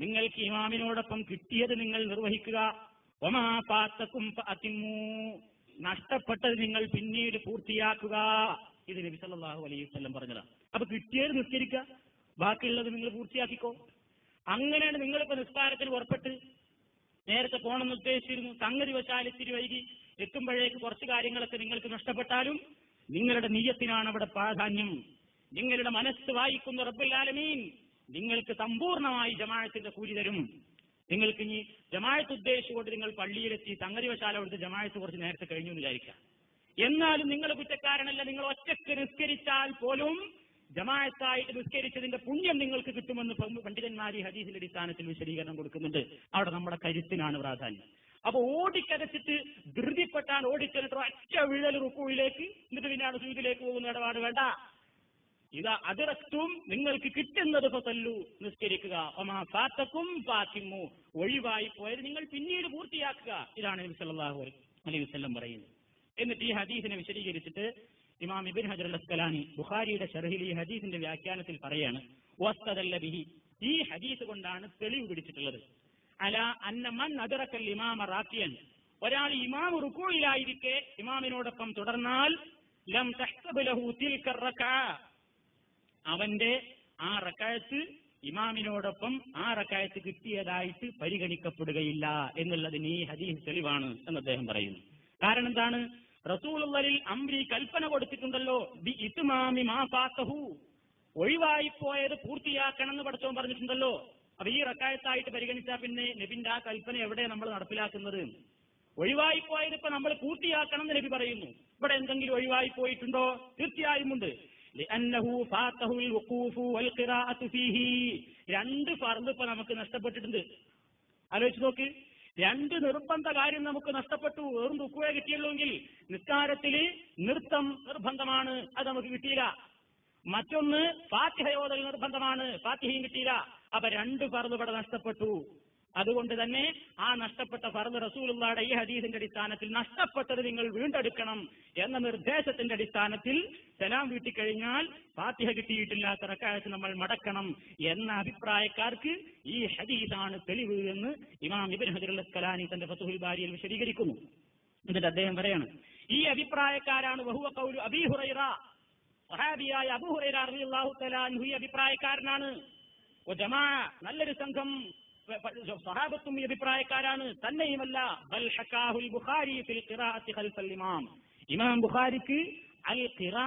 നിങ്ങൾക്ക് ഇമാമിനോടൊപ്പം കിട്ടിയത് നിങ്ങൾ നിർവഹിക്കുക. വമാ ഫാതകും ഫഅതിമ്മു, നഷ്ടപ്പെട്ടത് നിങ്ങൾ പിന്നീട് പൂർത്തിയാക്കുക. ഇത് നബി സല്ലല്ലാഹു അലൈഹി വസല്ലം പറഞ്ഞതാണ്. അപ്പൊ കിട്ടിയത് നിസ്കരിക്കുക, ബാക്കിയുള്ളത് നിങ്ങൾ പൂർത്തിയാക്കിക്കോ. അങ്ങനെയാണ് നിങ്ങളിപ്പോ നിസ്കാരത്തിന് പുറപ്പെട്ട് നേരത്തെ പോകണമെന്ന് ഉദ്ദേശിച്ചിരുന്നു, സംഗതി വശാൽ ഇത്തിരി വൈകി എത്തുമ്പോഴേക്ക് കുറച്ച് കാര്യങ്ങളൊക്കെ നിങ്ങൾക്ക് നഷ്ടപ്പെട്ടാലും നിങ്ങളുടെ നിയ്യത്തിനാണ് അവിടെ പ്രാധാന്യം. നിങ്ങളുടെ മനസ്സ് വായിക്കുന്ന റബ്ബുൽ ആലമീൻ നിങ്ങൾക്ക് സമ്പൂർണ്ണമായി ജമാഅത്തിന്റെ കൂലി തരും. നിങ്ങൾക്ക് ഇനി ജമാഅത്ത് ഉദ്ദേശിച്ചുകൊണ്ട് നിങ്ങൾ പള്ളിയിലെത്തി സംഗതി വശാൽ അവിടുത്തെ ജമാഅത്ത് കുറച്ച് നേരത്തെ കഴിഞ്ഞു എന്ന് വിചാരിക്കാം. എന്നാലും നിങ്ങൾ കുറ്റക്കാരനല്ല. നിങ്ങൾ ഒറ്റയ്ക്ക് നിസ്കരിച്ചാൽ പോലും ജമാഅത്തായിട്ട് നിസ്കരിച്ചതിന്റെ പുണ്യം നിങ്ങൾക്ക് കിട്ടുമെന്ന് പണ്ഡിതന്മാർ ഈ ഹദീസിന്റെ അടിസ്ഥാനത്തിൽ വിശദീകരണം കൊടുക്കുന്നുണ്ട്. അവിടെ നമ്മുടെ കരുത്തിനാണ് പ്രാധാന്യം. അപ്പൊ ഓടിക്കരച്ചിട്ട് ധൃതിപ്പെട്ടാൽ ഓടിച്ചെന്നിട്ട് ഒറ്റ വിഴൽ റുക്കൂയിലേക്ക് എന്നിട്ട് പിന്നെയാണ് സുജൂദിലേക്ക് പോകുന്ന ഇടപാട് വേണ്ട. ഇതാ അദ്റക്തും, നിങ്ങൾക്ക് കിട്ടുന്നത് ഫസല്ലു, നിസ്കരിക്കുക. വമാ ഫാതകും ഫഅതിമ്മു, ഒഴിവായി പോയത് നിങ്ങൾ പിന്നീട് പൂർത്തിയാക്കുക. ഇതാണ് നബി സല്ലല്ലാഹു അലൈഹി വസല്ലം പറയുന്നത്. എന്നിട്ട് ഈ ഹദീസിനെ വിശദീകരിച്ചിട്ട് ഇമാം ഇബ്നു ഹജർ അൽ അസ്ഖലാനി ബുഖാരിയുടെ ശർഹിൽ ഈ ഹദീസിന്റെ വ്യാഖ്യാനത്തിൽ പറയാണ്, വസ്തദല്ല ബിഹി, ഈ ഹദീസ് കൊണ്ടാണ് തെളിവ് പിടിച്ചിട്ടുള്ളത്. അലാ അന്ന മൻ അദ്റക്കൽ ഇമാമ റാക്കിയൻ, ഒരാൾ ഇമാം റുകൂയിലായിരിക്കെ ഇമാമിനോടൊപ്പം തുടർന്നാൽ ലം തഹ്സബ് ലഹു തിൽക റക്അ, അവന്റെ ആ റക്അത്ത് ഇമാമിനോടൊപ്പം ആ റക്അത്ത് കിട്ടിയതായിട്ട് പരിഗണിക്കപ്പെടുകയില്ല എന്നുള്ളതിന് ഈ ഹദീസ് തെളിവാണ് എന്ന് അദ്ദേഹം പറയുന്നു. കാരണം എന്താണ്? റസൂലുള്ളാഹിൽ അംരി കൽപ്പന കൊടുത്തിട്ടുണ്ടല്ലോ, ബി ഇത്മാമി മാ ഫാതഹു, ഒഴിവായിപ്പോയത് പൂർത്തിയാക്കണം എന്ന് പഠിച്ചവൻ പറഞ്ഞിട്ടുണ്ടല്ലോ. അപ്പൊ ഈ റക്കായത്തായിട്ട് പരിഗണിച്ചാൽ പിന്നെ നബിന്റെ ആ കൽപ്പന എവിടെ നമ്മൾ നടപ്പിലാക്കുന്നത്? ഒഴിവായിപ്പോയത് ഇപ്പൊ നമ്മൾ പൂർത്തിയാക്കണം എന്ന് നബി പറയുന്നു. ഇവിടെ എന്തെങ്കിലും ഒഴിവായി പോയിട്ടുണ്ടോ? തീർച്ചയായും ഉണ്ട്. രണ്ട് ഫർദ് ഇപ്പൊ നമുക്ക് നഷ്ടപ്പെട്ടിട്ടുണ്ട്. ആലോചിച്ച് നോക്ക്, രണ്ട് നിർബന്ധ കാര്യം നമുക്ക് നഷ്ടപ്പെട്ടു. വെറും റുക്കുവേ കിട്ടിയുള്ളൂവെങ്കിൽ നിസ്കാരത്തില് നൃത്തം നിർബന്ധമാണ്, അത് നമുക്ക് കിട്ടിയില്ല. മറ്റൊന്ന് ഫാത്തിഹയോദൽ നിർബന്ധമാണ്, ഫാത്തിഹയും കിട്ടിയില്ല. അപ്പൊ രണ്ട് ഫർദ് ഇവിടെ നഷ്ടപ്പെട്ടു. അതുകൊണ്ട് തന്നെ ആ നഷ്ടപ്പെട്ട ഫർദ് റസൂലുള്ളാഹിയുടെ ഈ ഹദീസിന്റെ അടിസ്ഥാനത്തിൽ നഷ്ടപ്പെട്ടത് നിങ്ങൾ വീണ്ടെടുക്കണം എന്ന നിർദ്ദേശത്തിന്റെ അടിസ്ഥാനത്തിൽ സലാം വീട്ടിക്കഴിഞ്ഞാൽ ഫാത്തിഹ കിട്ടിയിട്ടില്ലാത്ത റക്അത്ത് നമ്മൾ മടക്കണം എന്ന അഭിപ്രായക്കാർക്ക് ഈ ഹദീസാണ് തെളിവ് എന്ന് ഇമാം ഇബ്നു ഹജർ അൽ-അസ്ഖലാനി തന്റെ ഫത്ഹുൽ ബാരിയിൽ വിശദീകരിക്കുന്നു. എന്നിട്ട് അദ്ദേഹം പറയാണ്, ഈ അഭിപ്രായക്കാരാണ് വഹുവ ഖൗലു അബീ ഹുറൈറ, സ്വഹാബിയായ അബൂ ഹുറൈറ റളിയല്ലാഹു തആല അൻഹു ഈ അഭിപ്രായക്കാരനാണ്. വജമാഅ, നല്ലൊരു സംഘം സ്വഹാബത്തും ഈ അഭിപ്രായക്കാരാണ്. തന്നെയുമല്ല ബൽ ഹക്കാഹുൽ ബുഖാരി ഫിൽ ഖിറാഅത്തി ഖൽഫൽ ഇമാം, ഇമാം ബുഖാരിക്ക് അൽ ഖിറാ